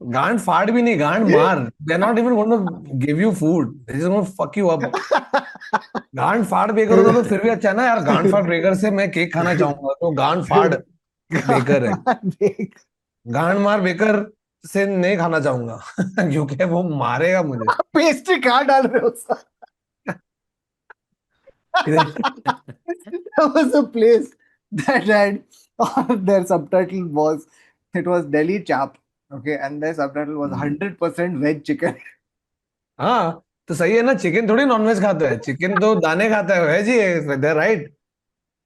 गांड फाड़ भी नहीं, गांड मार. They're not even going to give you food. They're just going to fuck you up. गांड फाड़ baker होता तो फिर भी अच्छा है ना यार. गांड फाड़ बेकर से मैं केक खाना चाहूंगा, तो गांड फाड़ बेकर है. Bake. गांड मार बेकर से नहीं खाना चाहूंगा क्योंकि वो मारेगा मुझे. Pastry कहाँ डाल रहे हो sir? There was a place that had their subtitle was, it was Delhi Chap. Okay, and their subtitle was 100% veg chicken. हाँ, तो सही है ना. चिकन थोड़ी नॉनवेज खाता है, चिकन तो दाने खाता है, वेज ही है. They right.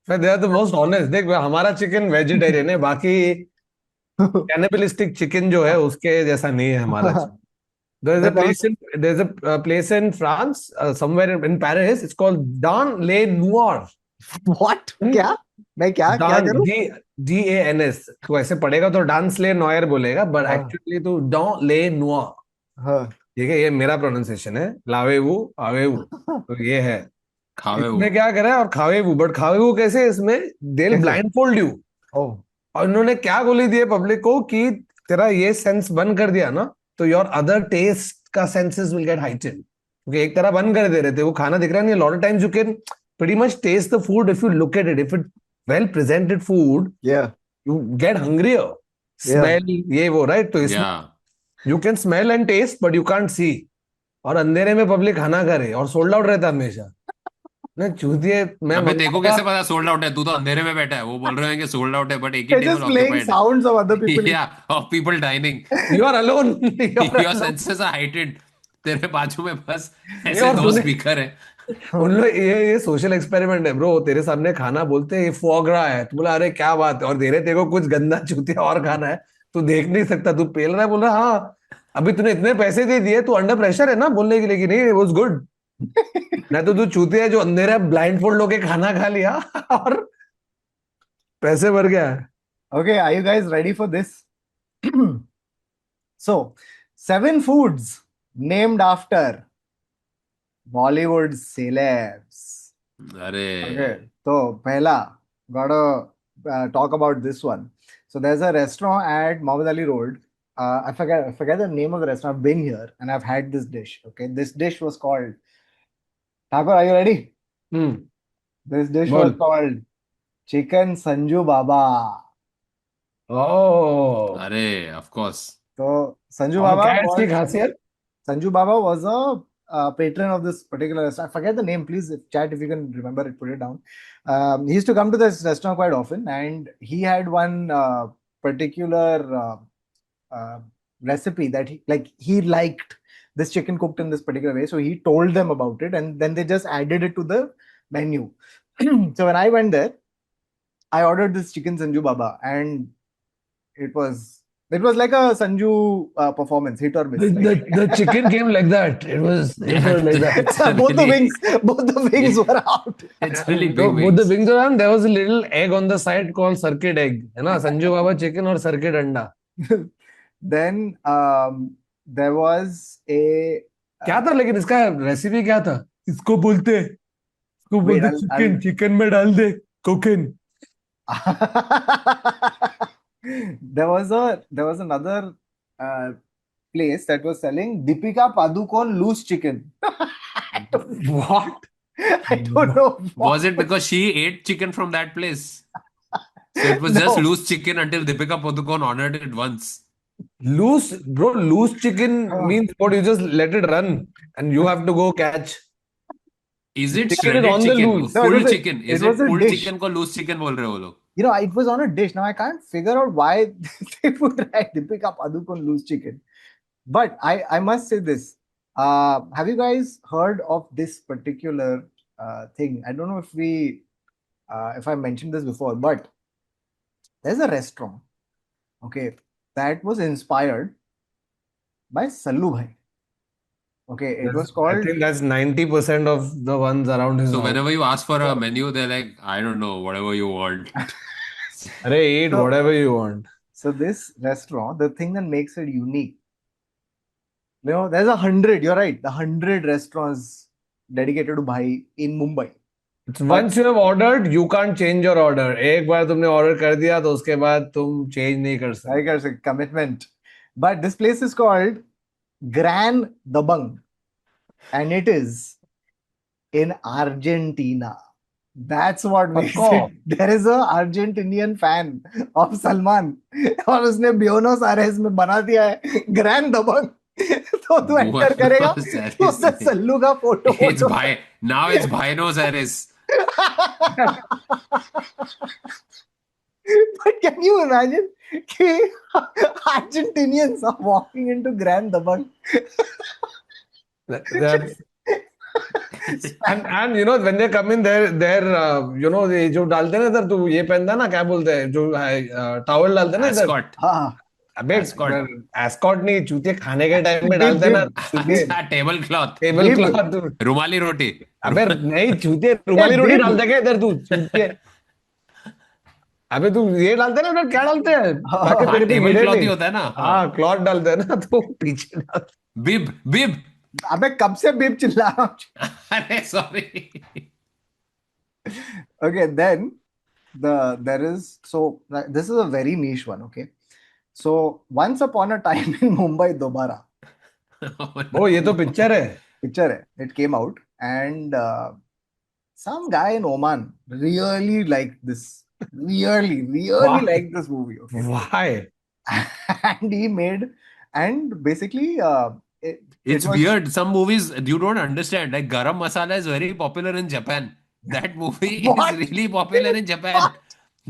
They are the most honest. देख, हमारा चिकन वेजिटेरियन है, बाकी कैनिबलिस्टिक चिकन जो है उसके जैसा नहीं है हमारा chicken. There's a place in France, somewhere in Paris. It's called Dans les Noirs. What? क्या? मैं क्या करूं? DANS. तो ऐसे पढ़ेगा तो डांस ले नॉयर बोलेगा, बट हाँ. एक्चुअली तो Dans les Noirs. हाँ. ठीक है, ये मेरा प्रोनाउंसिएशन है. लावेवू आवेवू, तो ये है. खावे इसमें क्या करा है, और खावेवू, बट खावेवू कैसे इसमें दे कैसे? Blind fold you. Oh. और इन्होंने क्या गोली दी है पब्लिक को कि तेरा ये सेंस बंद कर दिया ना, तो योर अदर टेस्ट का सेंसेस विल गेट हाइटेंड. क्योंकि एक तरह बंद कर दे रहे थे, वो खाना दिख रहा नहीं. Lot of times you can pretty much taste the food if you look at it. If it well presented food, Yeah. You get hungrier. Smell ये वो, राइट. तो इसमें Yeah. You can smell and taste but you can't see. और अंधेरे में public खाना करे और सोल्ड आउट रहता हमेशा. ना चूतिए, मैं अबे देखो मंगाऊंगा. कैसे पता सोल्ड आउट है? तू तो अंधेरे में बैठा है, वो बोल रहे हैं कि सोल्ड आउट है, बट एक ही They're just table playing occupied sounds of other people. है. Yeah, of people dining. You are alone. Your senses are heightened. तेरे बाजू में बस ऐसे और दो तूने- स्पीकर है. उन लोग ये सोशल एक्सपेरिमेंट है ब्रो, तेरे सामने खाना बोलते हैं ये फोगरा है, तू बोला अरे क्या बात है, और दे रहे तेरे को कुछ गंदा चूतिया और खाना है, तू देख नहीं सकता, तू पेल रहा है, बोल रहा है, हाँ अभी तूने इतने पैसे दे दिए, तू अंडर प्रेशर है ना बोलने के लिए कि नहीं इट वाज गुड, नहीं तो तू चूतिया है जो अंधेरा ब्लाइंड फोल्ड होके खाना खा लिया और पैसे भर गया। Okay, are you guys ready for this? So, 7 foods named after Bollywood celebs. अरे Okay, so pehla, gotta talk about this one. So there's a restaurant at Mohammed Ali Road. I forget the name of the restaurant. I've been here and I've had this dish. Okay, this dish was called. Thakur, are you ready? Hmm, This dish बोल। was called Chicken Sanju Baba. ओ, अरे of course. So Sanju और क्या Baba है इसकी was खासियत? Sanju Baba was a patron of this particular restaurant. I forget the name. Please, chat if you can remember it, put it down. He used to come to this restaurant quite often, and he had one particular recipe that he liked this chicken cooked in this particular way. So he told them about it, and then they just added it to the menu. So when I went there, I ordered this chicken Sanju Baba, and it was like a Sanju performance, hit or miss. The chicken came like that. It was Yeah, like that. it's a both the really, wings were out. it's really So big both the wings. wings were on. There was a little egg on the side called circuit egg, है ना? संजू बाबा chicken और circuit अंडा. Then there was a क्या था लेकिन इसका recipe क्या था? इसको बोलते wait, चिकन, चिकन में डाल दे cocaine. there was another place that was selling Deepika Padukone loose chicken. What? I don't know. Was it because she ate chicken from that place? So it was just No. loose chicken until Deepika Padukone ordered it once. Loose, bro, loose chicken means what? You just let it run and you have to go catch. Is it Chicken is shredded on the chicken? loose. No, it Pulled was a- chicken? it Is was it a pulled dish. chicken को loose chicken बोल रहे हो लोग? It was on a dish. Now I can't figure out why they would write Deepika Padukone loose chicken. But I must say this. Have you guys heard of this particular thing? I don't know if I mentioned this before, but there's a restaurant, okay, that was inspired by Sallu Bhai. Okay, it was I called. think that's 90% of the ones around his So house. whenever you ask for a menu, they're like, I don't know, whatever you want. Arey, eat So- whatever you want. So this restaurant, the thing that makes it unique, there's 100. You're right, the 100 restaurants dedicated to Bhai in Mumbai. Once you have ordered, you can't change your order. एक बार तुमने order कर दिया तो उसके बाद तुम change नहीं कर सकते. Like I said, commitment. But this place is called Gran Dabang, and it is in Argentina. That's what makes Pako. it. There is a Argentinian fan of Salman, और उसने Buenos Aires में बना दिया है Gran Dabang. तो तू enter करेगा तो उससे सल्लू का photo It's Bhai. Now it's Buenos Aires. But can you imagine कि Argentinians are walking into Gran Dabang? That's and you know when they come in they're you know ये जो डालते हैं ना इधर, तू ये पहनता है ना, क्या बोलते हैं जो टॉवल डालते हैं ना इधर. Ascot. हाँ, अबे Ascot. एस्कॉट नहीं, चूतिए खाने के टाइम में डालते हैं ना अच्छा, टेबल क्लॉथ. टेबल बिल्कुल. क्लॉथ. रुमाली रोटी. अबे नहीं चूतिए, रुमाली रोटी बिल. डालते क्या इधर तू चूतिए. अबे तू ये डालते हैं ना इधर, क्या डालते हैं ताकि तेरे पे टेबल गिरे क्लॉथ ही नहीं. होता है ना. हाँ क्लॉथ डालते हैं ना तो पीछे डाल. बिब बिब. अबे कब से बीप चिल्ला रहा हूँ? अरे sorry. Okay, then there is this is a very niche one. Okay, so once upon a time in Mumbai, Dobara ओ ये तो पिक्चर है. picture hai, it came out, and some guy in Oman really liked this, really Wow. liked this movie. Okay, Why? and he made, and basically It's it was- weird. Some movies you don't understand. Like Garam Masala is very popular in Japan. That movie What? is really popular in Japan.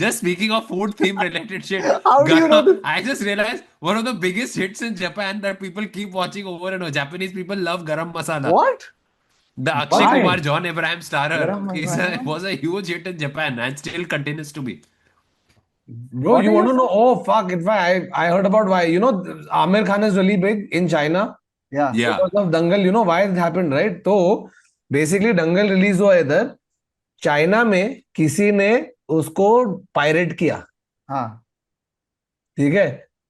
Just speaking of food theme related shit. How do you know this? I just realized one of the biggest hits in Japan that people keep watching over and over. Japanese people love Garam Masala. What? The Akshay Why? Kumar, John Abraham starrer Abraham. was a huge hit in Japan and still continues to be. Bro, What you are want you to know? Oh, fuck. In fact, I heard about why. You know, Amir Khan is really big in China Yeah. Yeah. because of Dangal. You know why it happened, right? तो basically Dangal release हुआ इधर China में किसी ने उसको pirate किया हाँ. ठीक है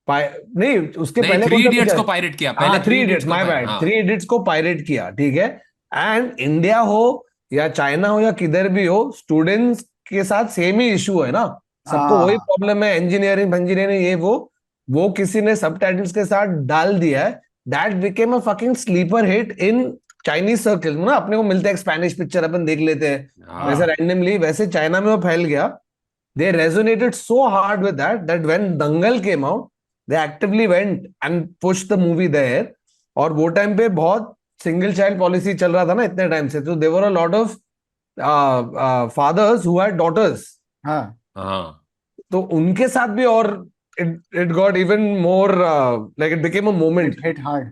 नहीं उसके नहीं, पहले थ्री कौन सा इडियट्स पिक्चर को पायरेट किया हाँ पहले, थ्री थ्री इडियट्स इडियट्स को माय बैड हाँ. थ्री इडियट्स को पायरेट किया ठीक है एंड इंडिया हो या चाइना हो या किधर भी हो स्टूडेंट्स के साथ सेम ही इशू है ना सबको वही हाँ. प्रॉब्लम है इंजीनियरिंग ये वो किसी ने सबटाइटल्स के साथ डाल दिया है that became a fucking sleeper hit in Chinese circle ना अपने को मिलता है स्पेनिश पिक्चर अपन देख लेते हैं वैसे हाँ. रैंडमली वैसे चाइना में वो फैल गया they resonated so hard with that when Dangal came out they actively went and pushed the movie there और वो टाइम पे बहुत सिंगल चाइल्ड पॉलिसी चल रहा था ना इतने टाइम से तो there were a lot of fathers who had daughters हाँ. हाँ. तो उनके साथ भी और it got even more like it became a moment It hit hard.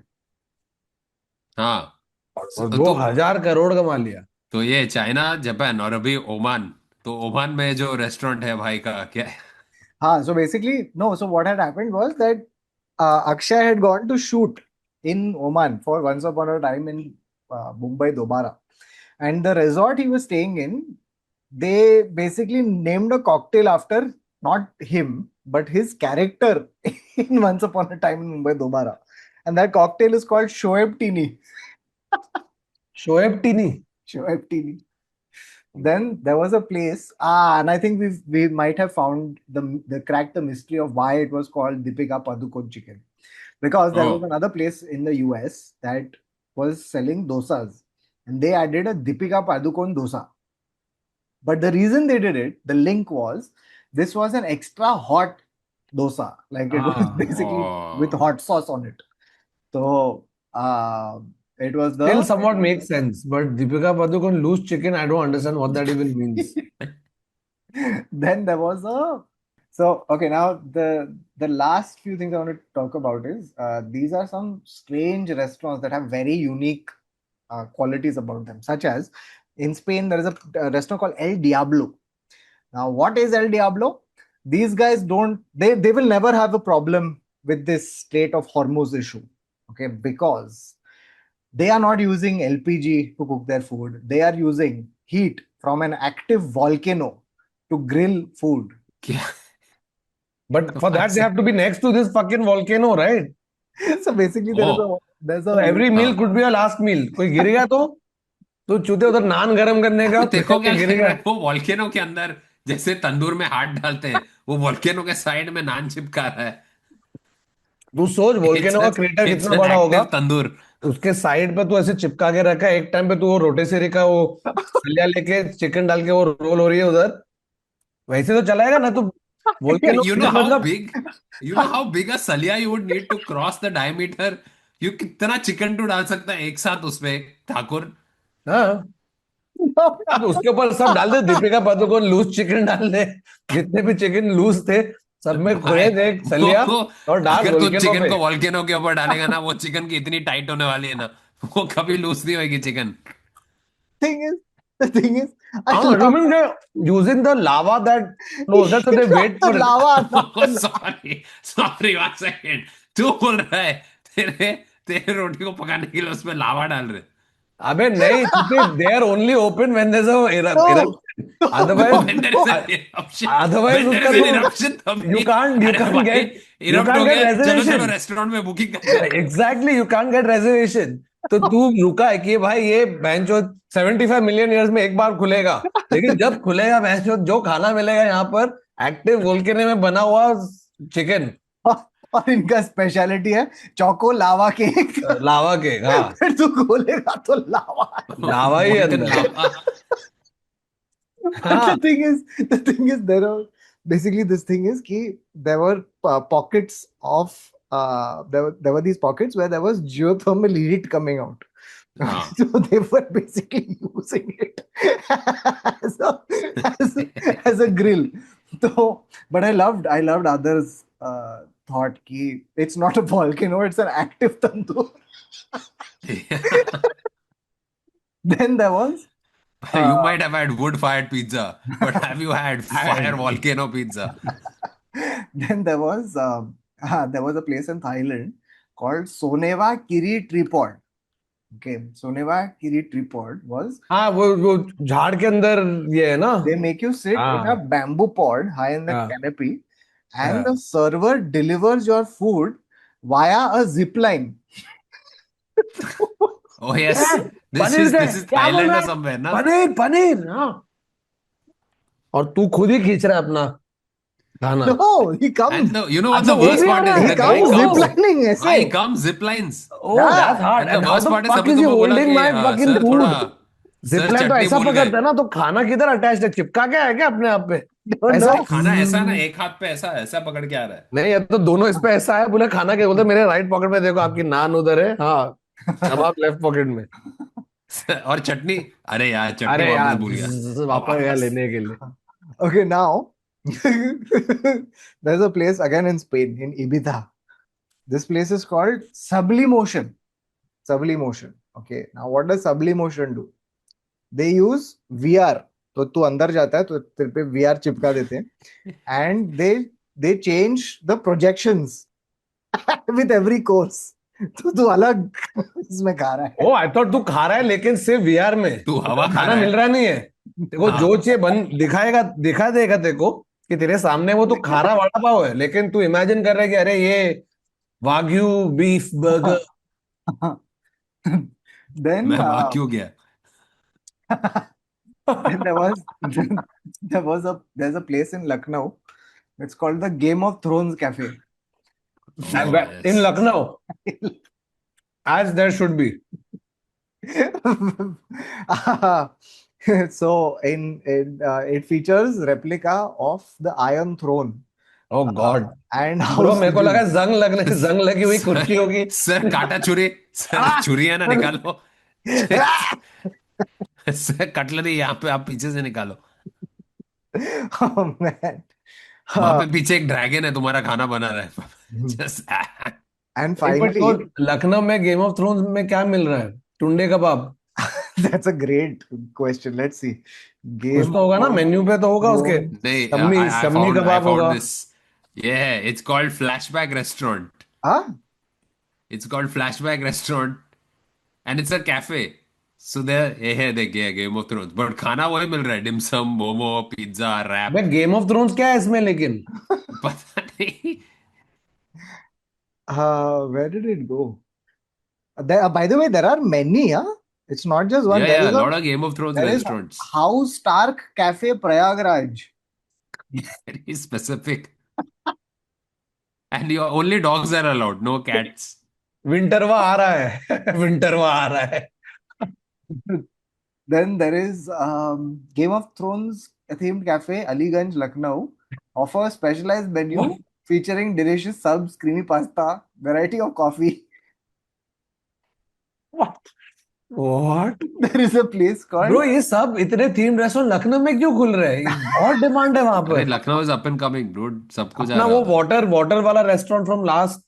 और तो 2,000 करोड़ कमा लिया तो ये चाइना, जापान और अभी ओमान. तो ओमान में जो रेस्टोरेंट है भाई का क्या है? So basically, no. So what had happened was that Akshay had gone to shoot in Oman for Once Upon a Time in Mumbai, Dobara. And the resort he was staying in, they basically named a cocktail after not him, but his character in Once Upon a Time in Mumbai, Dobara. And that cocktail is called Shoaib Tini. Shoaib Tini Shoaib Tini. Then there was a place, and I think we might have found the cracked the mystery of why it was called Deepika Padukone chicken, because there was Oh. another place in the US that was selling dosas, and they added a Deepika Padukone dosa. But the reason they did it, the link was this was an extra hot dosa, like it was basically with Oh. hot sauce on it. So it was still the somewhat makes sense but Deepika Padukone loose chicken I don't understand what that even means then there was a so okay now the last few things I want to talk about is these are some strange restaurants that have very unique qualities about them, such as in Spain there is a restaurant called El Diablo. Now what is El Diablo? These guys don't they will never have a problem with this Strait of Hormuz issue, okay, because they are not using LPG to cook their food. They are using heat from an active volcano to grill food. क्या? but for that they have to be next to this fucking volcano right So basically, there's so a every meal हाँ. could be a last meal कोई गिर गया तो चूते उधर नान गरम करने का तेरे को क्या गिर लग गया रहा है वो वॉल्केनो के अंदर जैसे तंदूर में हाथ डालते हैं, वो वॉल्केनो के साइड में नान चिपका रहा है? तू सोच इट्स वोल्केनो का क्रेटर इट्स कितना एन बड़ा होगा एक्टिव तंदूर. उसके साइड पे तू ऐसे चिपका के रखा है एक टाइम पे तू वो रोटेसरी का वो सलिया लेके चिकन डाल के वो रोल हो रही है उधर वैसे तो चलाएगा ना तो वोल्केनो You know how मतलब big, you know how big a salia you would need to cross the diameter. You कितना चिकन टू डाल सकता है एक साथ उसमें ठाकुर? हाँ अब उसके ऊपर सब डाल दे दीपिका पादुकोण लूज चिकन डाल दे जितने भी चिकन लूज थे सब में भाई खुले थे सलिया वो और डाल अगर तू वोल्केनो चिकन पे को वॉल्केनो के ऊपर डालेगा ना, वो चिकन की इतनी टाइट होने वाली है ना, वो कभी लूज नहीं होगी chicken. thing is, the thing is, I हाँ love assuming they're using the lava that flows that so they wait the for it lava. Not the sorry sorry, one second. तू बोल रहा है तेरे तेरे रोटी को पकाने के लिए उसमें लावा डाल रहे? अबे नहीं क्योंकि they are only open when there's a no, eruption otherwise When there is an eruption, otherwise when there उसका is an तो eruption तभी. you can't अरे भाई you इरप्ट can't हो get गया, चलो चलो reservation रेस्टोरेंट में बुकिंग करते हैं. exactly you can't get reservation तो तू रुका है कि भाई ये बेंचो 75 मिलियन ईयर्स में एक बार खुलेगा लेकिन जब खुलेगा बेंचो जो खाना मिलेगा यहाँ पर एक्टिव वोल्केनो में बना हुआ चिकन और इनका स्पेशलिटी है चौको लावा केक. लावा के हाँ फिर तू खोलेगा तो लावा. लावा ही Molten अंदर lava. हाँ The thing is, there are basically this thing is कि there were pockets of there were these pockets where there was geothermal heat coming out. हाँ. So they were basically using it as as a grill. So, but I loved others thought कि it's not a volcano, it's an active tandoor. Then there was You uh, might have had wood-fired pizza, but have you had fire And volcano pizza? then there was a place in Thailand called Soneva Kiri Tripod. Okay, Soneva Kiri Tripod was हाँ वो झाड़ के अंदर ये है ना. they make you sit in a हाँ bamboo pod high in the हाँ canopy, and the हाँ. server delivers your food via a zip line. Oh क्या? yes, this पनीर is से this is क्या बोल Thailand रहा or है? somewhere, na? पनीर पनीर हाँ. और तू खुद ही खींच रहा है अपना खाना. No, he And comes. you know what अच्छा the वो worst भी आ part रहा is? He है. The guy comes comes. Oh, ziplining हाँ, he ऐसे. comes zip lines. oh, that's Yeah. hard. And the And how worst the part is fuck अभी is तो he मैं बोला holding कि my fucking सर food? थोड़ा sir Zipline तो चटनी ऐसा भूल गए. पकड़ता है ना, तो खाना किधर अटैच्ड है? चिपका के है क्या अपने आप पे? Don't ऐसा नहीं know. खाना ऐसा ना एक हाथ पे ऐसा ऐसा पकड़ के आ रहा नहीं, ये तो दोनों इस पे ऐसा है. बोले खाना के बोलते मेरे राइट पॉकेट में देखो, आपकी नान उधर है. हाँ, कबाब लेफ्ट पॉकेट में. है. और चटनी. अरे यार चटनी अरे वापस यार, भूल गया. अब वापस गया वापस. लेने के लिए. Okay, now there's a place again in Spain, in Ibiza. This place is called Sublimotion. Sublimotion. Okay, now what does Sublimotion do? They use VR. तो तू अंदर जाता है तो तेरे पे VR चिपका देते हैं, and they change the projections with every course. तो तू अलग इसमें खा रहा है. ओ आई थॉट तू खा रहा है लेकिन सिर्फ वीआर में. तू तेरे हवा को खा खाना रहा मिल है. रहा नहीं है. देखो हाँ. जो चीज बन दिखाएगा, दिखा देगा तेरे को कि तेरे सामने वो तो खारा वड़ा पाव है, लेकिन तू इमेजिन कर रहा है कि अरे ये वाग्यू बीफ बर्गर. Then मैं वहां क्यों गया? then there's a place in Lucknow. It's called the Game of Thrones Cafe. Oh in yes. Lucknow as there should be. So it features replica of the Iron Throne oh god and bro, House मेरे को Sigil. लगा जंग लगी हुई कुर्सी sir होगी. Sir काटा छुरी. Sir Ah! छुरी है ना निकालो. सर कटलरी यहाँ पे आप पीछे से निकालो. Oh man. वहां Uh, पे पीछे एक ड्रैगन है तुम्हारा खाना बना रहा है. Just and एक मिनट को, finally, लखनऊ में गेम ऑफ थ्रोन्स में क्या मिल रहा है? टुंडे कबाब. that's a great question. Let's see. कुछ Game तो होगा ना, of मेन्यू पे तो होगा उसके. Thrones. नहीं Shammi I Shammi I kebab found होगा. this. Yeah, it's called Flashback Restaurant. Huh? It's called Flashback Restaurant and it's a cafe. So there ये है देखिए Game of Thrones. But खाना वही मिल रहा है. Dim sum, मोमो, पिज्जा, मैं रैप. गेम ऑफ थ्रोन्स क्या है इसमें लेकिन? पता नहीं. Where did it go? By the way, there are many, huh? It's not just one. Yeah, yeah, a lot of Game of Thrones There is restaurants. House Stark Cafe Prayagraj. Very specific. And your only dogs are allowed, no cats. विंटरवा आ रहा है. विंटरवा आ रहा है. Then there is Game of Thrones themed cafe Aliganj, Lucknow, offers specialized menu featuring delicious subs, creamy pasta, variety of coffee. What? There is a place called bro, ये सब इतने theme restaurant Lucknow में क्यों खुल रहे हैं? बहुत डिमांड है वहां अरे पर. Lucknow is up and coming, dude. सब कुछ आ अपना रहा वो है. वाटर वाला restaurant from last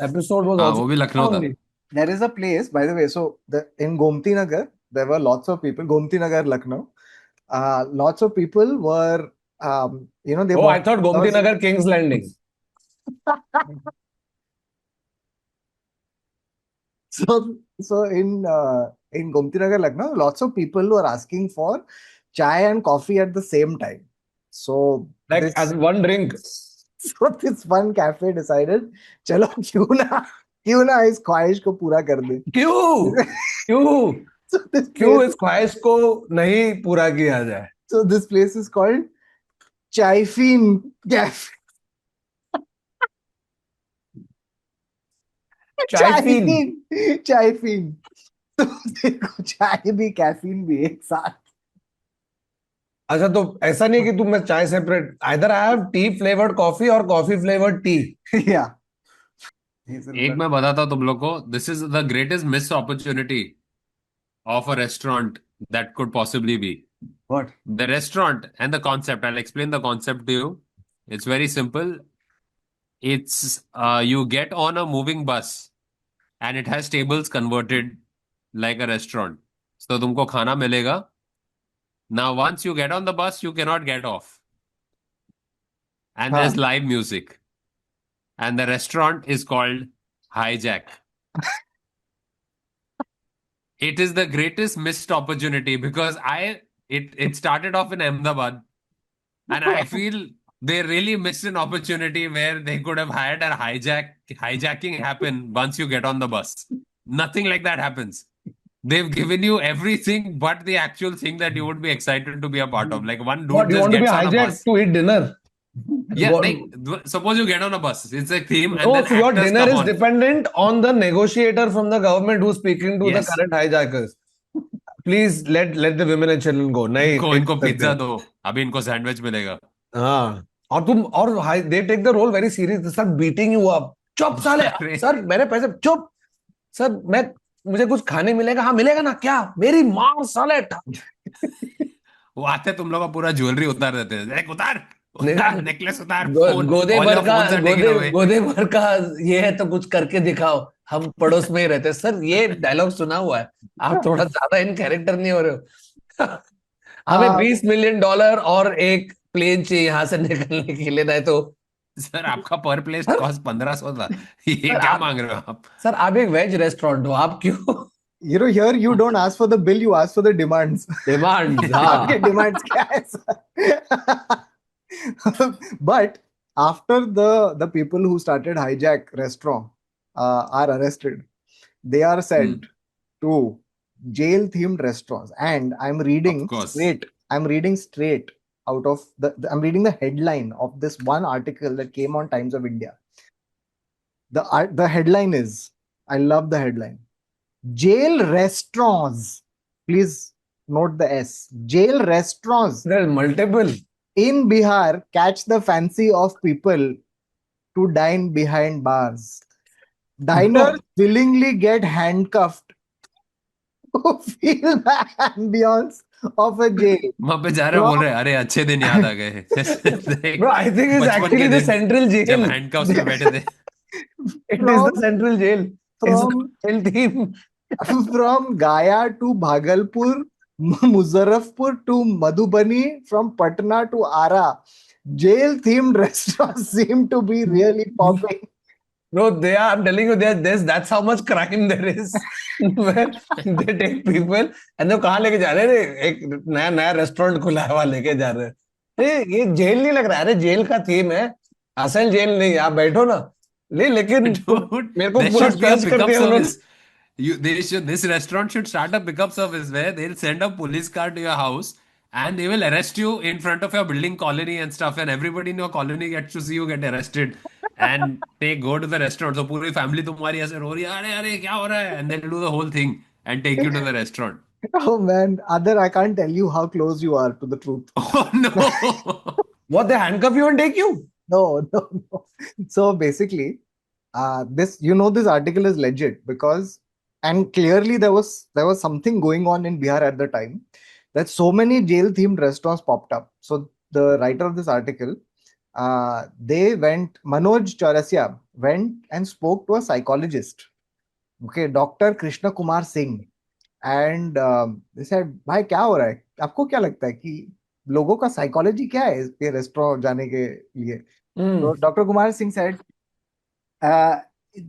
episode was हाँ आल्सो. वो भी लखनऊ था. there is a place, by the way. So in Gomti Nagar, there were lots of people. Gomti Nagar, Lucknow. Lots of people were, they Oh, I bought. thought Gomti Nagar King's Landing. So in Gomti Nagar, Lucknow, lots of people were asking for chai and coffee at the same time. So Like this, as one drink. so this one cafe decided, चलो क्यों ना इस ख्वाहिश को पूरा कर दे. क्यों? क्यों? So this क्यों place, इस ख्वाहिश को नहीं पूरा किया जाए? so this place is called Chaifin Cafe. चायफीन. Chaifin. तो देखो चाय भी कैफीन भी एक साथ. अच्छा, तो ऐसा नहीं है कि तुम मैं चाय separate, either I have T flavoured coffee और कॉफी फ्लेवर्ड टी. Yeah. एक मैं बताता हूँ तुम लोग को. This is the greatest missed opportunity of a restaurant that could possibly be. What? The restaurant and the concept. I'll explain the concept to you. It's very simple. It's you get on a moving bus and it has tables converted like a restaurant. तो तुमको खाना मिलेगा. Now, once you get on the bus, you cannot get off. And हाँ. there's live music. And the restaurant is called Hijack. It is the greatest missed opportunity because it started off in Ahmedabad. And I feel they really missed an opportunity where they could have had a hijacking happen once you get on the bus. Nothing like that happens. They've given you everything but the actual thing that you would be excited to be a part of. Like one What, dude you just want to be gets on a hijacked bus. to eat dinner? Yeah, What? like suppose you get on a bus, it's a theme, and No, then so your actors dinner come is on. dependent on the negotiator from the government who's speaking to the Yes, current hijackers. Please let the women and children go. नहीं इनको नहीं इनको कर सकते. Pizza दो, अभी इनको sandwich मिलेगा. हाँ. और they take the role very serious. They start beating you up. चुप साले. अरे सर मेरे पैसे चुप. सर मुझे कुछ खाने मिलेगा. हाँ मिलेगा ना. क्या? मेरी माँ साले. वो आते तुम लोग का पूरा ज्वेलरी उतार देते हैं. देख, उतार निकाल. उतार नेकलेस, उतार फोन, गोदे ऑल भर योर का फोन्स आर टेकन अवे. गोदे भर का ये है तो कुछ करके दिखाओ. हम पड़ोस में ही रहते हैं. सर ये डायलॉग सुना हुआ है. आप थोड़ा ज्यादा इन कैरेक्टर नहीं हो रहे हो. हमें हाँ. $20 million और एक प्लेन चाहिए यहाँ से निकलने के लिए. नहीं तो सर आपका पर प्लेस सर कॉस्ट 1500 था. ये सर क्या आप मांग रहे हो आप? सर आप एक वेज रेस्टोरेंट हो. आप क्यों You know, here you don't ask for the bill, you ask for the demands. Demand? आपके हाँ. demands क्या है sir? But after the people who started hijack restaurant are arrested, they are sent to jail themed restaurants. And I'm reading Of course. straight out of I'm reading the headline of this one article that came on Times of India. The headline is, I love the headline: jail restaurants, please note the S, jail restaurants There's multiple. in Bihar catch the fancy of people to dine behind bars. Diners willingly get handcuffed to feel the ambience of a jail. वहां पे जा रहे बोल रहे अरे अच्छे दिन याद आ गए. देख, Bro, I think it's बचपन actually के the दिन central जब jail. हैंडकफ्स में बैठे थे. It is the central jail. It's From a jail team. from Gaya to Bhagalpur, Muzaffarpur to Madhubani, from Patna to Ara, jail themed restaurants seem to be really popping. Bro, I'm telling you, that's how much crime there is. Where they take people and they कहाँ लेके जा रहे हैं? एक नया restaurant खुला है वहां लेके जा रहे हैं. ये जेल नहीं लग रहा है. अरे जेल का थीम है, असल जेल नहीं. आप बैठो ना. लेकिन Dude, मेरे को there पूरा should be a ट्रस्ट कर pickup दिया उन्होंने. service. This restaurant should start a pickup service where they'll send a police car to your house and they will arrest you in front of your building colony and stuff, and everybody in your colony gets to see you get arrested and they go to the restaurant. So पूरी family तुम्हारी ऐसे रो रही है, अरे अरे क्या हो रहा है, and they'll do the whole thing and take you to the restaurant. Oh man, Adar, I can't tell you how close you are to the truth. Oh no. What, they handcuff you and take you? No. So basically, this article is legit because, and clearly there was something going on in Bihar at the time that so many jail themed restaurants popped up. So the writer of this article, Manoj Chaurasia went and spoke to a psychologist, okay, Dr. Krishna Kumar Singh, and they said, भाई क्या हो रहा है? आपको क्या लगता है कि लोगों का साइकोलॉजी क्या है ये रेस्टोरेंट जाने के लिए? So Dr. Kumar Singh said,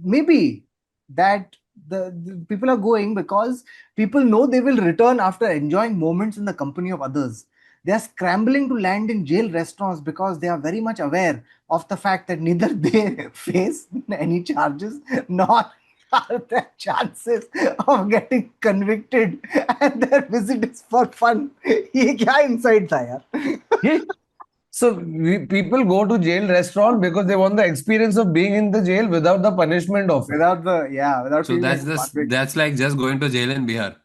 maybe that the people are going because people know they will return after enjoying moments in the company of others. They are scrambling to land in jail restaurants because they are very much aware of the fact that neither they face any charges nor are there chances of getting convicted, and their visit is for fun. ये क्या insight था यार? So people go to jail restaurant because they want the experience of being in the jail without the punishment of it. Without So feeling like a convict. that's like just going to jail in Bihar.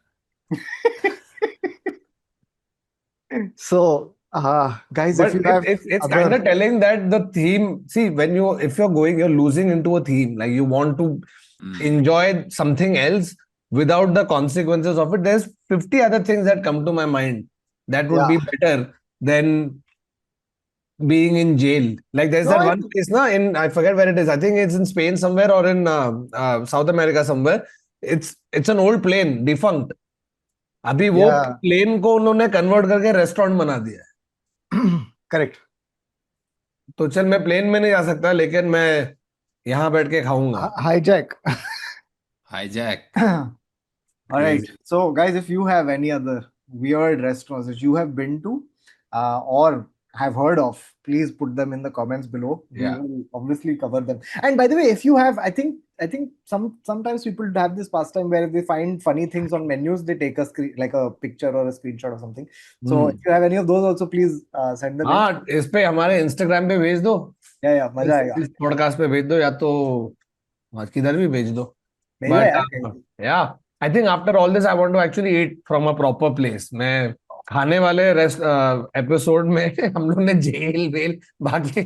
So, guys, But if you have it's kind of telling that the theme, see, if you're going, you're losing into a theme, like you want to enjoy something else without the consequences of it. There's 50 other things that come to my mind that would be better than being in jail. Like there's that one place, I forget where it is. I think it's in Spain somewhere or in South America somewhere. It's an old plane, defunct. अभी वो Yeah. Plane को उन्होंने convert करके restaurant बना दिया है। Correct. तो चल मैं प्लेन में नहीं जा सकता, लेकिन मैं यहाँ बैठ के खाऊंगा। Hijack. Hijack. All right. Crazy. So, guys, if you have any other weird restaurants that you have been to or have heard of, please put them in the comments below. Yeah. We will obviously cover them. And by the way, if you have, I think sometimes people have this pastime where if they find funny things on menus, they take a screen like a picture or a screenshot or something. So if you have any of those, also please send them in. हाँ, इस पे हमारे Instagram पे भेज दो, Yeah, मजा आएगा. इस पॉडकास्ट पे भेज दो, या तो आज किधर भी भेज दो. भेजो But यार कहीं. yeah, I think after all this, I want to actually eat from a proper place. मैं खाने वाले रेस्ट एपिसोड में हम लोग ने जेल वेल बाकी बात किया.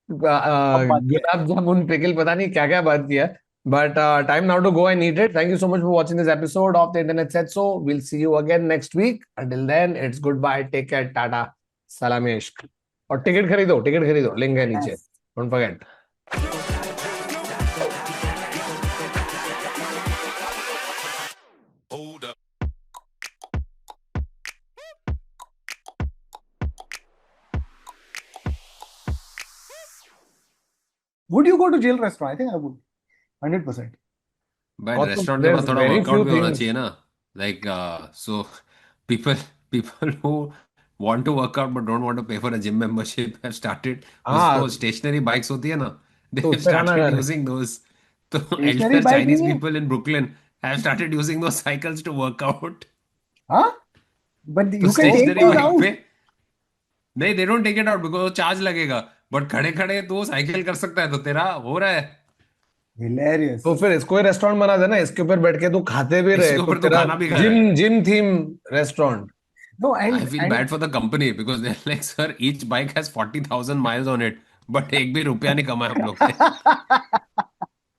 गुलाब जामुन पिकल पता नहीं क्या क्या बात किया. But time now to go and eat it. Thank you so much for watching this episode of The Internet Said So. We'll see you again next week. Until then, it's goodbye. Take care. Tata. Salam ishq. और ticket खरीदो, link है नीचे. Yes. Don't forget. Hold up. Would you go to jail restaurant? I think I would. 100%. But और तो restaurant के there's बाद थोड़ा very workout few भी होना things. चाहिए ना. Like so people who want to work out but don't want to pay for a gym membership have started. हाँ, वो stationary bikes होती है ना. तो They've उससे खाना खा started रहे. using those. तो Stationary elder bike Chinese नहीं है? people in Brooklyn have started using those cycles to work out. Huh? But तो you can take stationary those bike out. पे नहीं, they don't take it out because वो charge लगेगा. But खड़े खड़े तो वो साइकिल कर सकता है, तो तेरा हो रहा है. Hilarious. तो फिर इसको ही रेस्टोरेंट बना देना, इसके ऊपर बैठ के तू खाते भी रहे, इसके तो ऊपर तू तेरा खाना भी खा रहा है. Gym theme restaurant. No, I feel bad for the company because they're like, sir, each bike has 40,000 miles on it, but एक भी रुपया नहीं कमाया हम लोग ने.